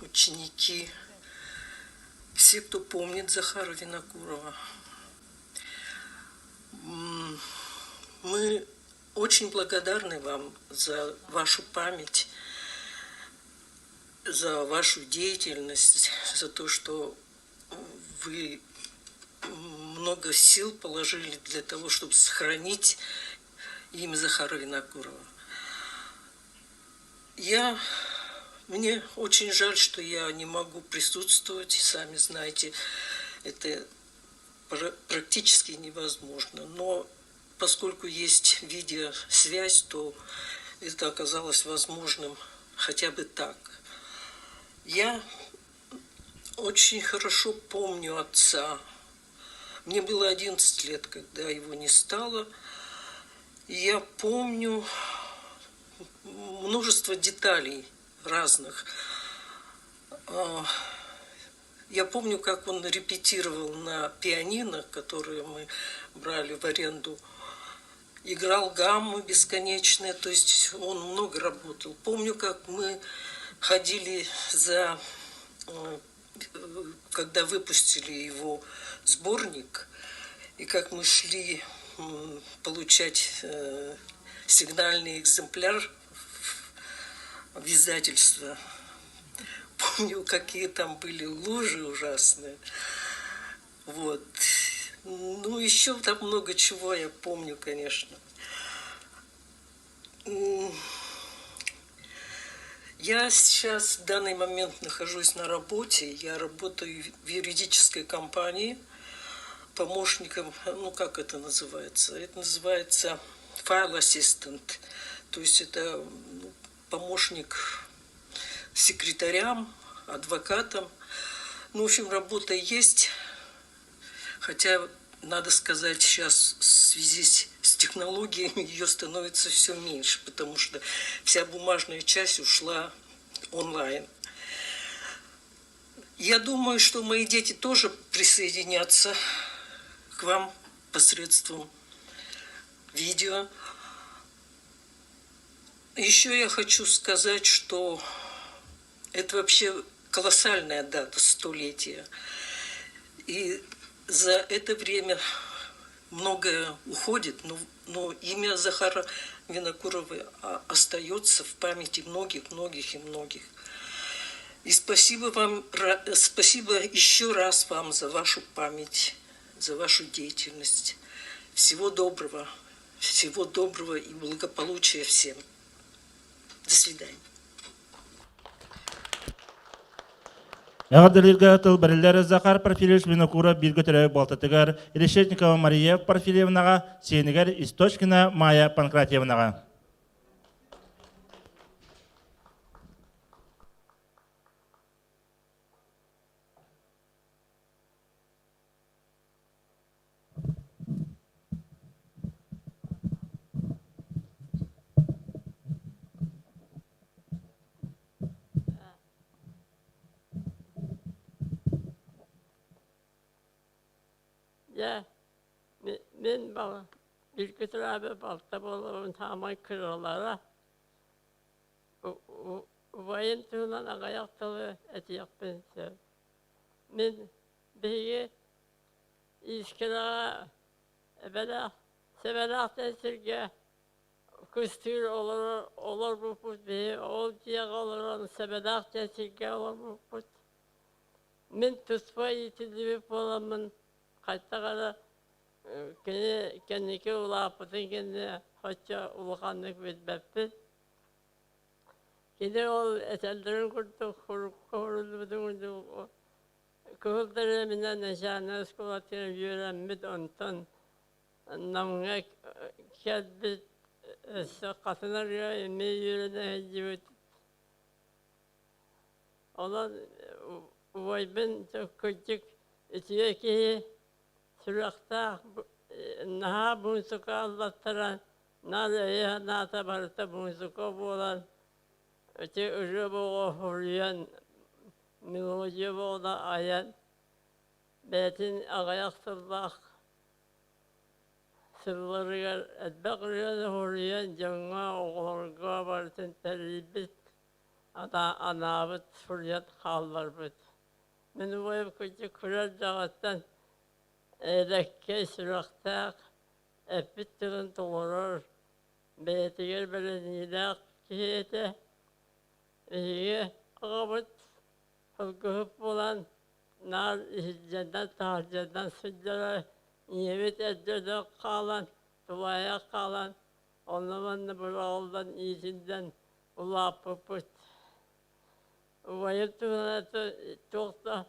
ученики, все, кто помнит Захара Винокурова. Мы очень благодарны вам за вашу память, за вашу деятельность, за то, что вы много сил положили для того, чтобы сохранить имя Захара Винокурова. Мне очень жаль, что я не могу присутствовать, сами знаете, это практически невозможно. Но поскольку есть видеосвязь, то это оказалось возможным хотя бы так. Я очень хорошо помню отца. Мне было 11 лет, когда его не стало. И я помню множество деталей разных. Я помню, как он репетировал на пианино, которое мы брали в аренду. Играл гаммы бесконечные, то есть он много работал. Помню, как мы ходили когда выпустили его сборник, и как мы шли получать сигнальный экземпляр в издательство. Помню, какие там были лужи ужасные. Вот. Ну, еще там много чего я помню, конечно. Я сейчас в данный момент нахожусь на работе. Я работаю в юридической компании помощником, ну как это называется? Это называется file assistant. То есть это помощник секретарям, адвокатам. Ну, в общем, работа есть. Хотя, надо сказать, сейчас в связи с технологиями ее становится все меньше, потому что вся бумажная часть ушла онлайн. Я думаю, что мои дети тоже присоединятся к вам посредством видео. Еще я хочу сказать, что это вообще колоссальная дата, столетия. И за это время многое уходит, но имя Захара Винокурова остается в памяти многих. И спасибо еще раз вам за вашу память, за вашу деятельность. Всего доброго и благополучия всем. До свидания. Ягодылырга тыл бариллер Захар Порфирьевич Винокуров билгөтөрө Балтатыгар, Решетникова Мария Порфирьевнага, Сенегар Источкина Майя Панкратьевнага. Ya, ben bana bir götür abi balta bolun tamay kırılara. Vayın tuğlan agayaktalı eti yapınca. Ben beyi iskira evvela sevelahten sirge kustür olur bu put beyi ol diye olur onu sevelahten sirge olur bu put. Ben tutma yitilip olamın Kayıtlara kendiki ulapıtın kendine hoşça ulukanlık bilmektir. Kedi ol esellerin kurduk, kurulduğu kıhılları minen neşane ıskulatını yürenmid ondan namına kelbit katına rüya emi yürene hecibit. Olan uvaybın çok küçük içiyeki Sürekta naha bunsuka Allah'taran nalaya nata barıta bunsuka bolan öte ıjı boğa hurriyan miloji boğda ayan betin agayak sıldak сылларыгар эдбәкрыган хориян жаңа оғыларға бартын тәрибет анабыт фурят қалларбыт. Мен ойып көте күрер жағаттан әрәкке сұрақтақ әппіт тығын тұғырыр. Бәйтігер бәлінейдақ кейеті. Еге ағабыт қылғып болан нар жадан тағаржадан сүддері ниемет әддерді қалан, тұлая қалан, оныманны бір ауылдан езінден ұлапы бұт. Уайып тұғына тоқта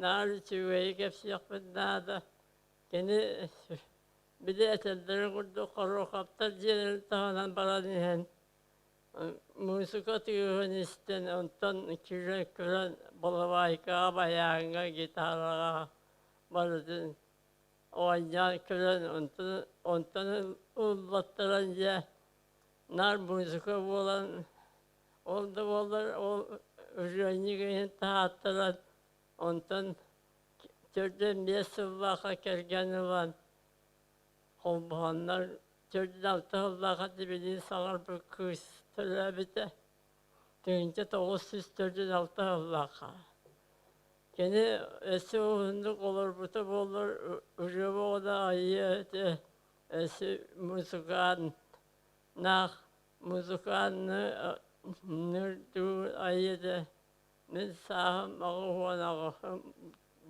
нар чүгейі кәпсияқ бұднады. Кені біде әтелдері құрды қору қаптар жерін тағынан баран ehen. Музыка түйіғін істен, онтан күрен болывайға, баяңға, гитараға бардың. Ойнан күрен, онтан ұллаттыран же. Нар музыка болан, олды болар, ол үргенігін тағаттыран. Онтан түрден 5 жыллаға кергені бар. Қолбағандар түрден 6 жыллаға дебеден сағар бір күз түрі біті. Түгінші 900 түрден 6 жыллаға. Кені әсі оғындық олар бұты болар, үрі боғда айы өті. Әсі музыкан, нақ музыканны нүрді айыды. Мен сағым ағуан ағым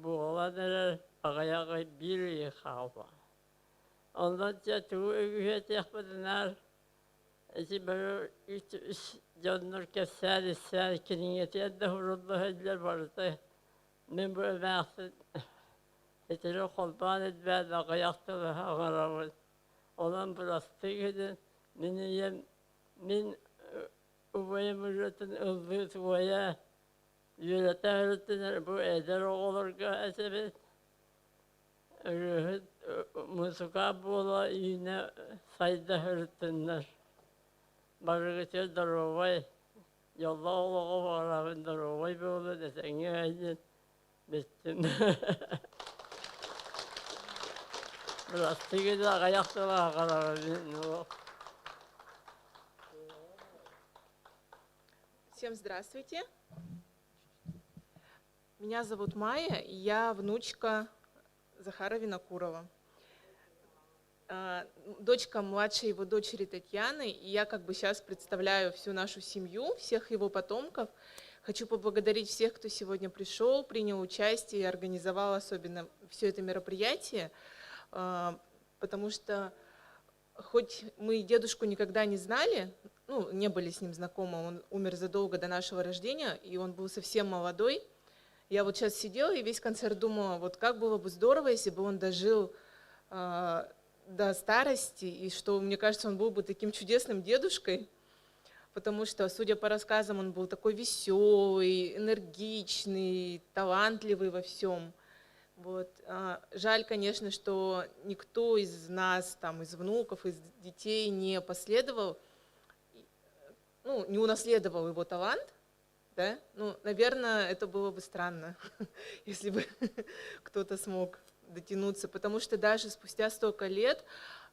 бұғаладырыр, ағаяғы бір еқауа. Ondan çatı üyet yapmadılar. Böyle 3 canlar keser, kiniyeti de hurullu hediler vardı. Ben böyle vakti eteri kolban etmez, ayakta ve ağaramız. Olan burası gidin, min uvayı mürretin ıldığı tuvaya yürete hürrettinler, bu eder olur ki esebet. Muzuka bola yine sayda hürtünler. Barıgıtır darovay. Yolla oğlu varabın darovay böyle desene edin. Bittim. Biraz tıgıda ayakta kadar. Всем здравствуйте. Меня зовут Майя, и я внучка Захара Винокурова. Дочка младшей его дочери Татьяны, и я как бы сейчас представляю всю нашу семью, всех его потомков. Хочу поблагодарить всех, кто сегодня пришел, принял участие и организовал особенно все это мероприятие, потому что хоть мы дедушку никогда не знали, ну, не были с ним знакомы, он умер задолго до нашего рождения, и он был совсем молодой. Я вот сейчас сидела и весь концерт думала, вот как было бы здорово, если бы он дожил до старости, и что, мне кажется, он был бы таким чудесным дедушкой, потому что, судя по рассказам, он был такой веселый, энергичный, талантливый во всем. Вот. Жаль, конечно, что никто из нас, там, из внуков, из детей не последовал, ну, не унаследовал его талант. Да? Ну, наверное, это было бы странно, если бы кто-то смог дотянуться, потому что даже спустя столько лет,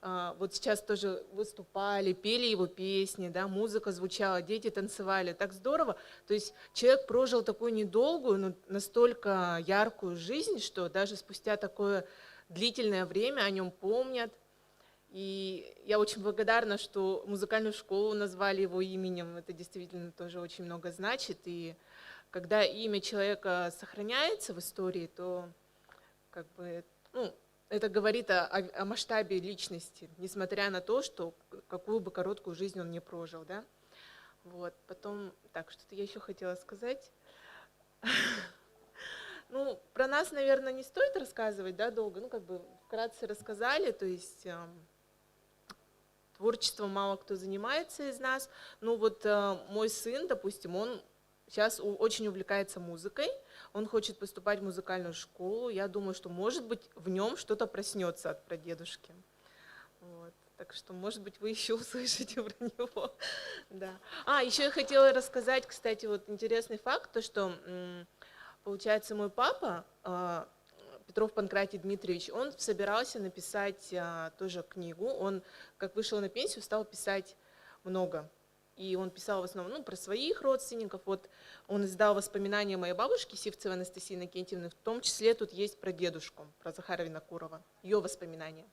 вот сейчас тоже выступали, пели его песни, да, музыка звучала, дети танцевали, так здорово. То есть человек прожил такую недолгую, но настолько яркую жизнь, что даже спустя такое длительное время о нем помнят. И я очень благодарна, что музыкальную школу назвали его именем. Это действительно тоже очень много значит. И когда имя человека сохраняется в истории, то как бы, ну, это говорит о масштабе личности, несмотря на то, что какую бы короткую жизнь он не прожил. Да? Вот. Потом, так, что-то я еще хотела сказать. Ну, про нас, наверное, не стоит рассказывать, да, долго. Ну, как бы вкратце рассказали, то есть творчеством мало кто занимается из нас. Ну, вот мой сын, допустим, он сейчас очень увлекается музыкой, он хочет поступать в музыкальную школу. Я думаю, что, может быть, в нем что-то проснется от прадедушки. Вот. Так что, может быть, вы еще услышите про него. Да. Еще я хотела рассказать, кстати, вот интересный факт, то, что, получается, мой папа Петров Панкратий Дмитриевич, он собирался написать тоже книгу. Он, как вышел на пенсию, стал писать много. И он писал в основном про своих родственников. Вот он издал воспоминания моей бабушки Сивцевой Анастасии Иннокентьевны, в том числе тут есть про дедушку, про Захара Винокурова, ее воспоминания.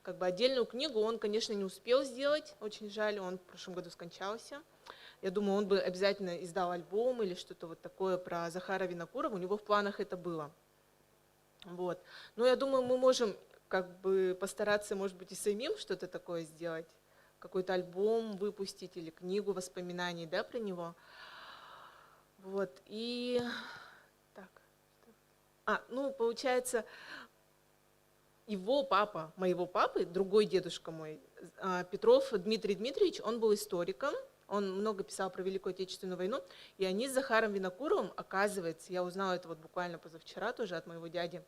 Как бы отдельную книгу он, конечно, не успел сделать, очень жаль, он в прошлом году скончался. Я думаю, он бы обязательно издал альбом или что-то вот такое про Захара Винокурова, у него в планах это было. Вот. Но я думаю, мы можем как бы постараться, может быть, и самим что-то такое сделать, какой-то альбом выпустить или книгу воспоминаний, да, про него. Вот. И так. Ну, получается, его папа, моего папы, другой дедушка мой, Петров Дмитрий Дмитриевич, он был историком, он много писал про Великую Отечественную войну, и они с Захаром Винокуровым, оказывается, я узнала это вот буквально позавчера тоже от моего дяди,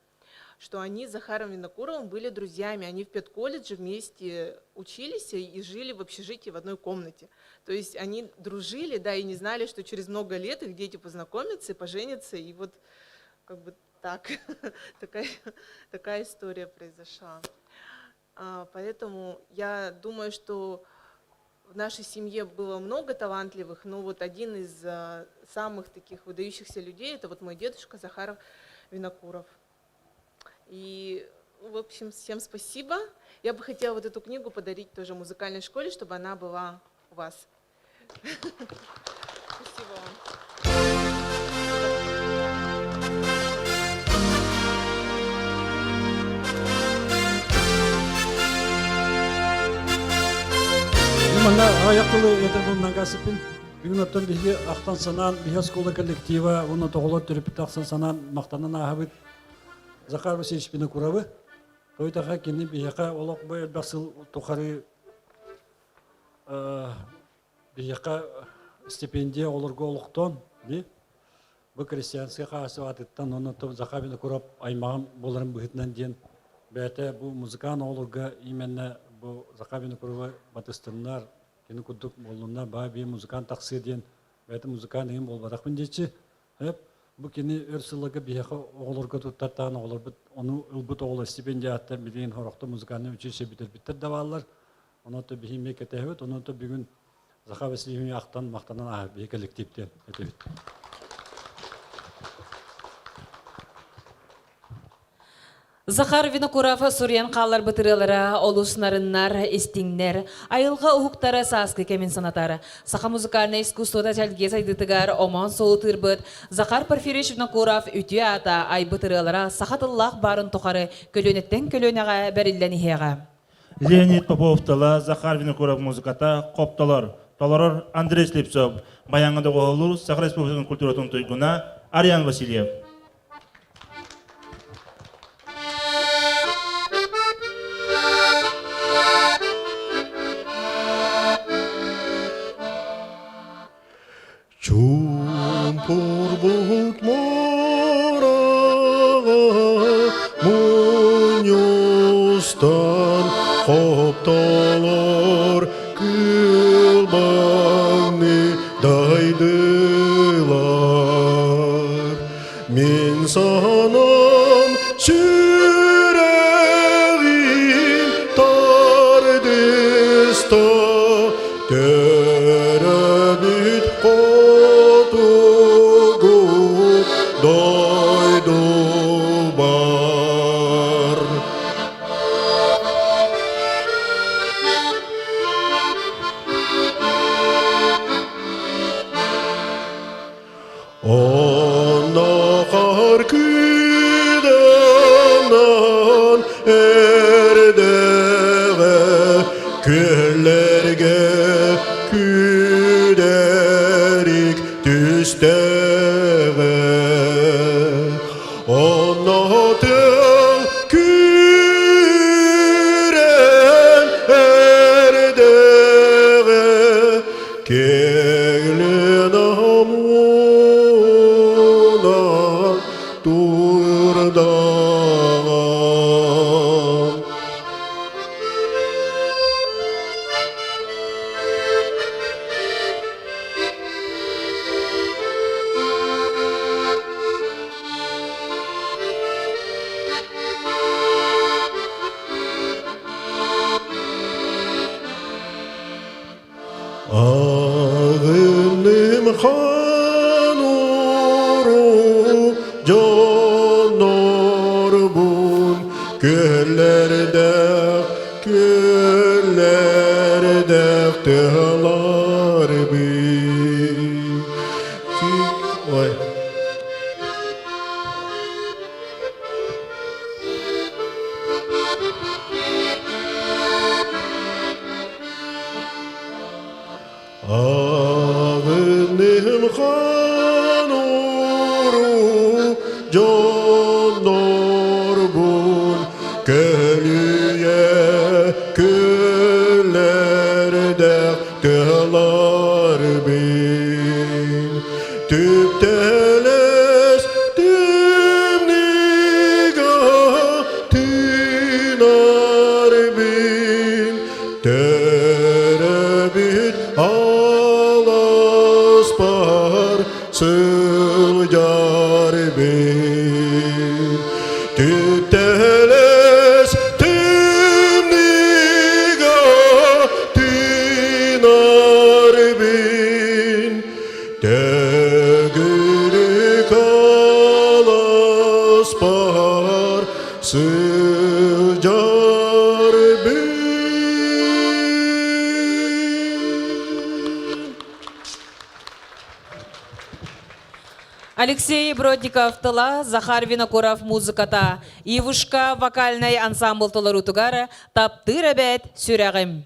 что они с Захаром Винокуровым были друзьями, они в педколледже вместе учились и жили в общежитии в одной комнате. То есть они дружили, да, и не знали, что через много лет их дети познакомятся и поженятся, и вот как бы так, такая история произошла. Поэтому я думаю, что в нашей семье было много талантливых, но вот один из самых таких выдающихся людей — это вот мой дедушка Захар Винокуров. И, в общем, всем спасибо. Я бы хотела вот эту книгу подарить тоже музыкальной школе, чтобы она была у вас. Спасибо вам. Мана аяктылы это был нагасыпин. Бүгін оттан биге ақтан санан, биге школа коллектива, оны тоғылар түріпті ақсан санан, мақтанан ағабыт Захар Васильевич Винокуровы. Тойтаға кені бияқа олақ бай басыл тұқары бияқа стипендия оларға олықтан, бұл крестьянский қасы атыттан, оны Захар Винокуров аймағын боларын бұғытынан ден бәті бұл музыкан оларға именно бұл Захар Винокурова батыстынлар, кені күдік болуына ба бей музыкан тақсы ден бәті музыкан ең бол барақпын дейші. Бұл кені өрсілігі бияқа оғыларға тұттаттаған оғылар бұд, оны ұлбыт оғылы стипендия атты білген қорықты музыканы үшінші бітір біттір давалар. Оны өті бейме кетәуіт, оны өті бүгін Захар Васильевич ақтан мақтанан аға бей коллективтен өтебет. Захар Винокуров Сурьян қалар бұтырылары, олусынарыннар, истиңнер, айылға ұхуқтары сасқы кемін санатары. Сақа музыкальный искусствода жәлге сайдытығар оман солы тұрбыт. Захар Порфирьевич Винокуров үтіе ата ай бұтырылары сақатыллақ барын тұқары көлөнеттен көлөнеға бәрілден ихеға. Леонид Поповтала, Захар Винокуров музыката, Копталар, Толорор Андрей Слепцов, Баяңады Гоғылу, Саха Республикасының культуратын тұйгуна, Ариан Васильев. Чумпурбут мораға мұнюстан қопталар күлбаңны дайдылар. Мен санам сүрәғин тардыста төрәбіт Онақар күдімнен әрдіғі көллерге күдерік түстіғі. Онатын күрен әрдіғі кеглі намуна турдаған. küllerde tığlar bir. Oy. Ağınım kanuru canlar bun Kölüye küllerde tığlar bin Tüpteles tümniga tinar bin Terebit alas par sılcar bin Tüpteles tümniga tinar bin Tegiri kalas par sılcar bin Алексей Бродников тыла, Захар Винокуров музыката, Ивушка вокальный ансамбль тылыру тугары, таптыр әбәт сүрәгім.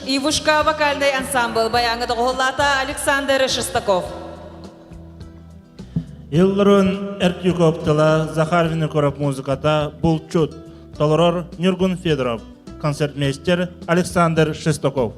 Ивушка вокальный ансамбль баяңы доғылата Александр Шестаков. Илрон Эртюков тыла, Захар Винокуров музыката, Булчут, Толорор Нюргун Федоров, концертмейстер Александр Шестаков.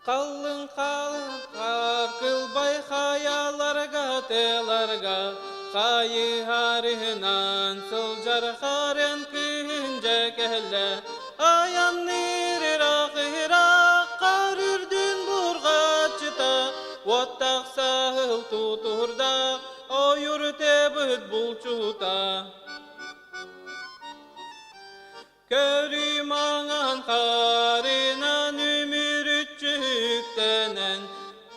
Қалың қар қылбай хаяларға теларға Kayıharınan sılcar haren künce kelle Ayan nirir akırak karürdün burgaçta Ottak sahıl tuturda oyur tebüt bulçuta Körüm ağan karınan ümürüçüktenen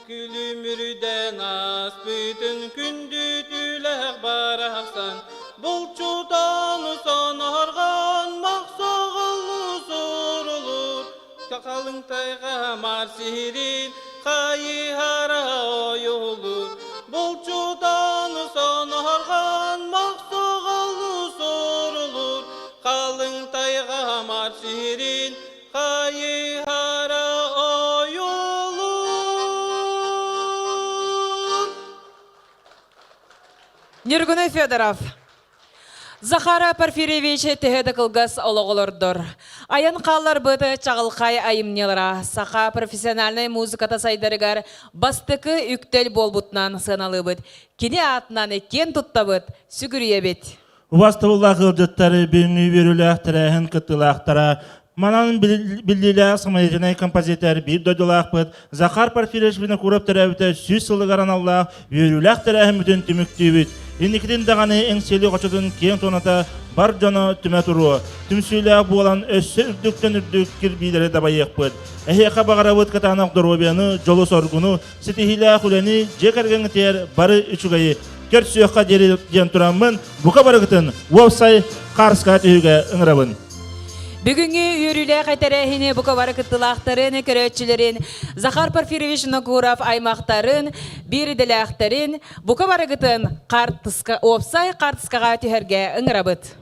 Gülümürden as bütün kündü tülek baraksan Bulçudan sonargan maksoğullu sorulur Kalın tayga marsirin kayıhara oyulur Bulçudan sonargan maksoğullu sorulur Kalın tayga marsirin kayıhara oyulur Нергуны Федоров. Захара Порфирьевич тегеді кылгас олоғылырдыр. Аян қалар бұды чағылқай айымнелара. Саха профессиональный музыката сайдарыгар бастықы үктел болбутнан сыналы бұд. Кені атынан кен тұтта бұд, сүгірие бет. Убастывылла кылжыттары бүйіні беріліқтірәхін кыттылақтара. Манан білділі самайжынай композитер бір дойдылақ бұд. Захар Порфирьевич біні көріп тәрәбіті сүз сылығаран Аллах беріліқтірәхін бүтін түмікті бүд. Инникидин даганы эңсели кочотун кең тоната бар жана түмө туру. Түмсүйлө болан өссө үрдүктөн үрдүк кирбилери да байыкпыт. Эхека багарабыт катанак доробияны, жолу соргуну, ситихиле хулени, жекерген тер бары үчүгайы. Көрсөкка жери ден турамын, бука барыгытын, вовсай карска түйүгө ыңырабын. Бүгүнгү үйрүле кайтерехини бука бары кыттылактарын, көрөтчүлөрүн, Захар Порфирьевич Нокуров аймактарын, бириделактарын, бука бары кытын опсай картыскага түһәргә ыңырабыт.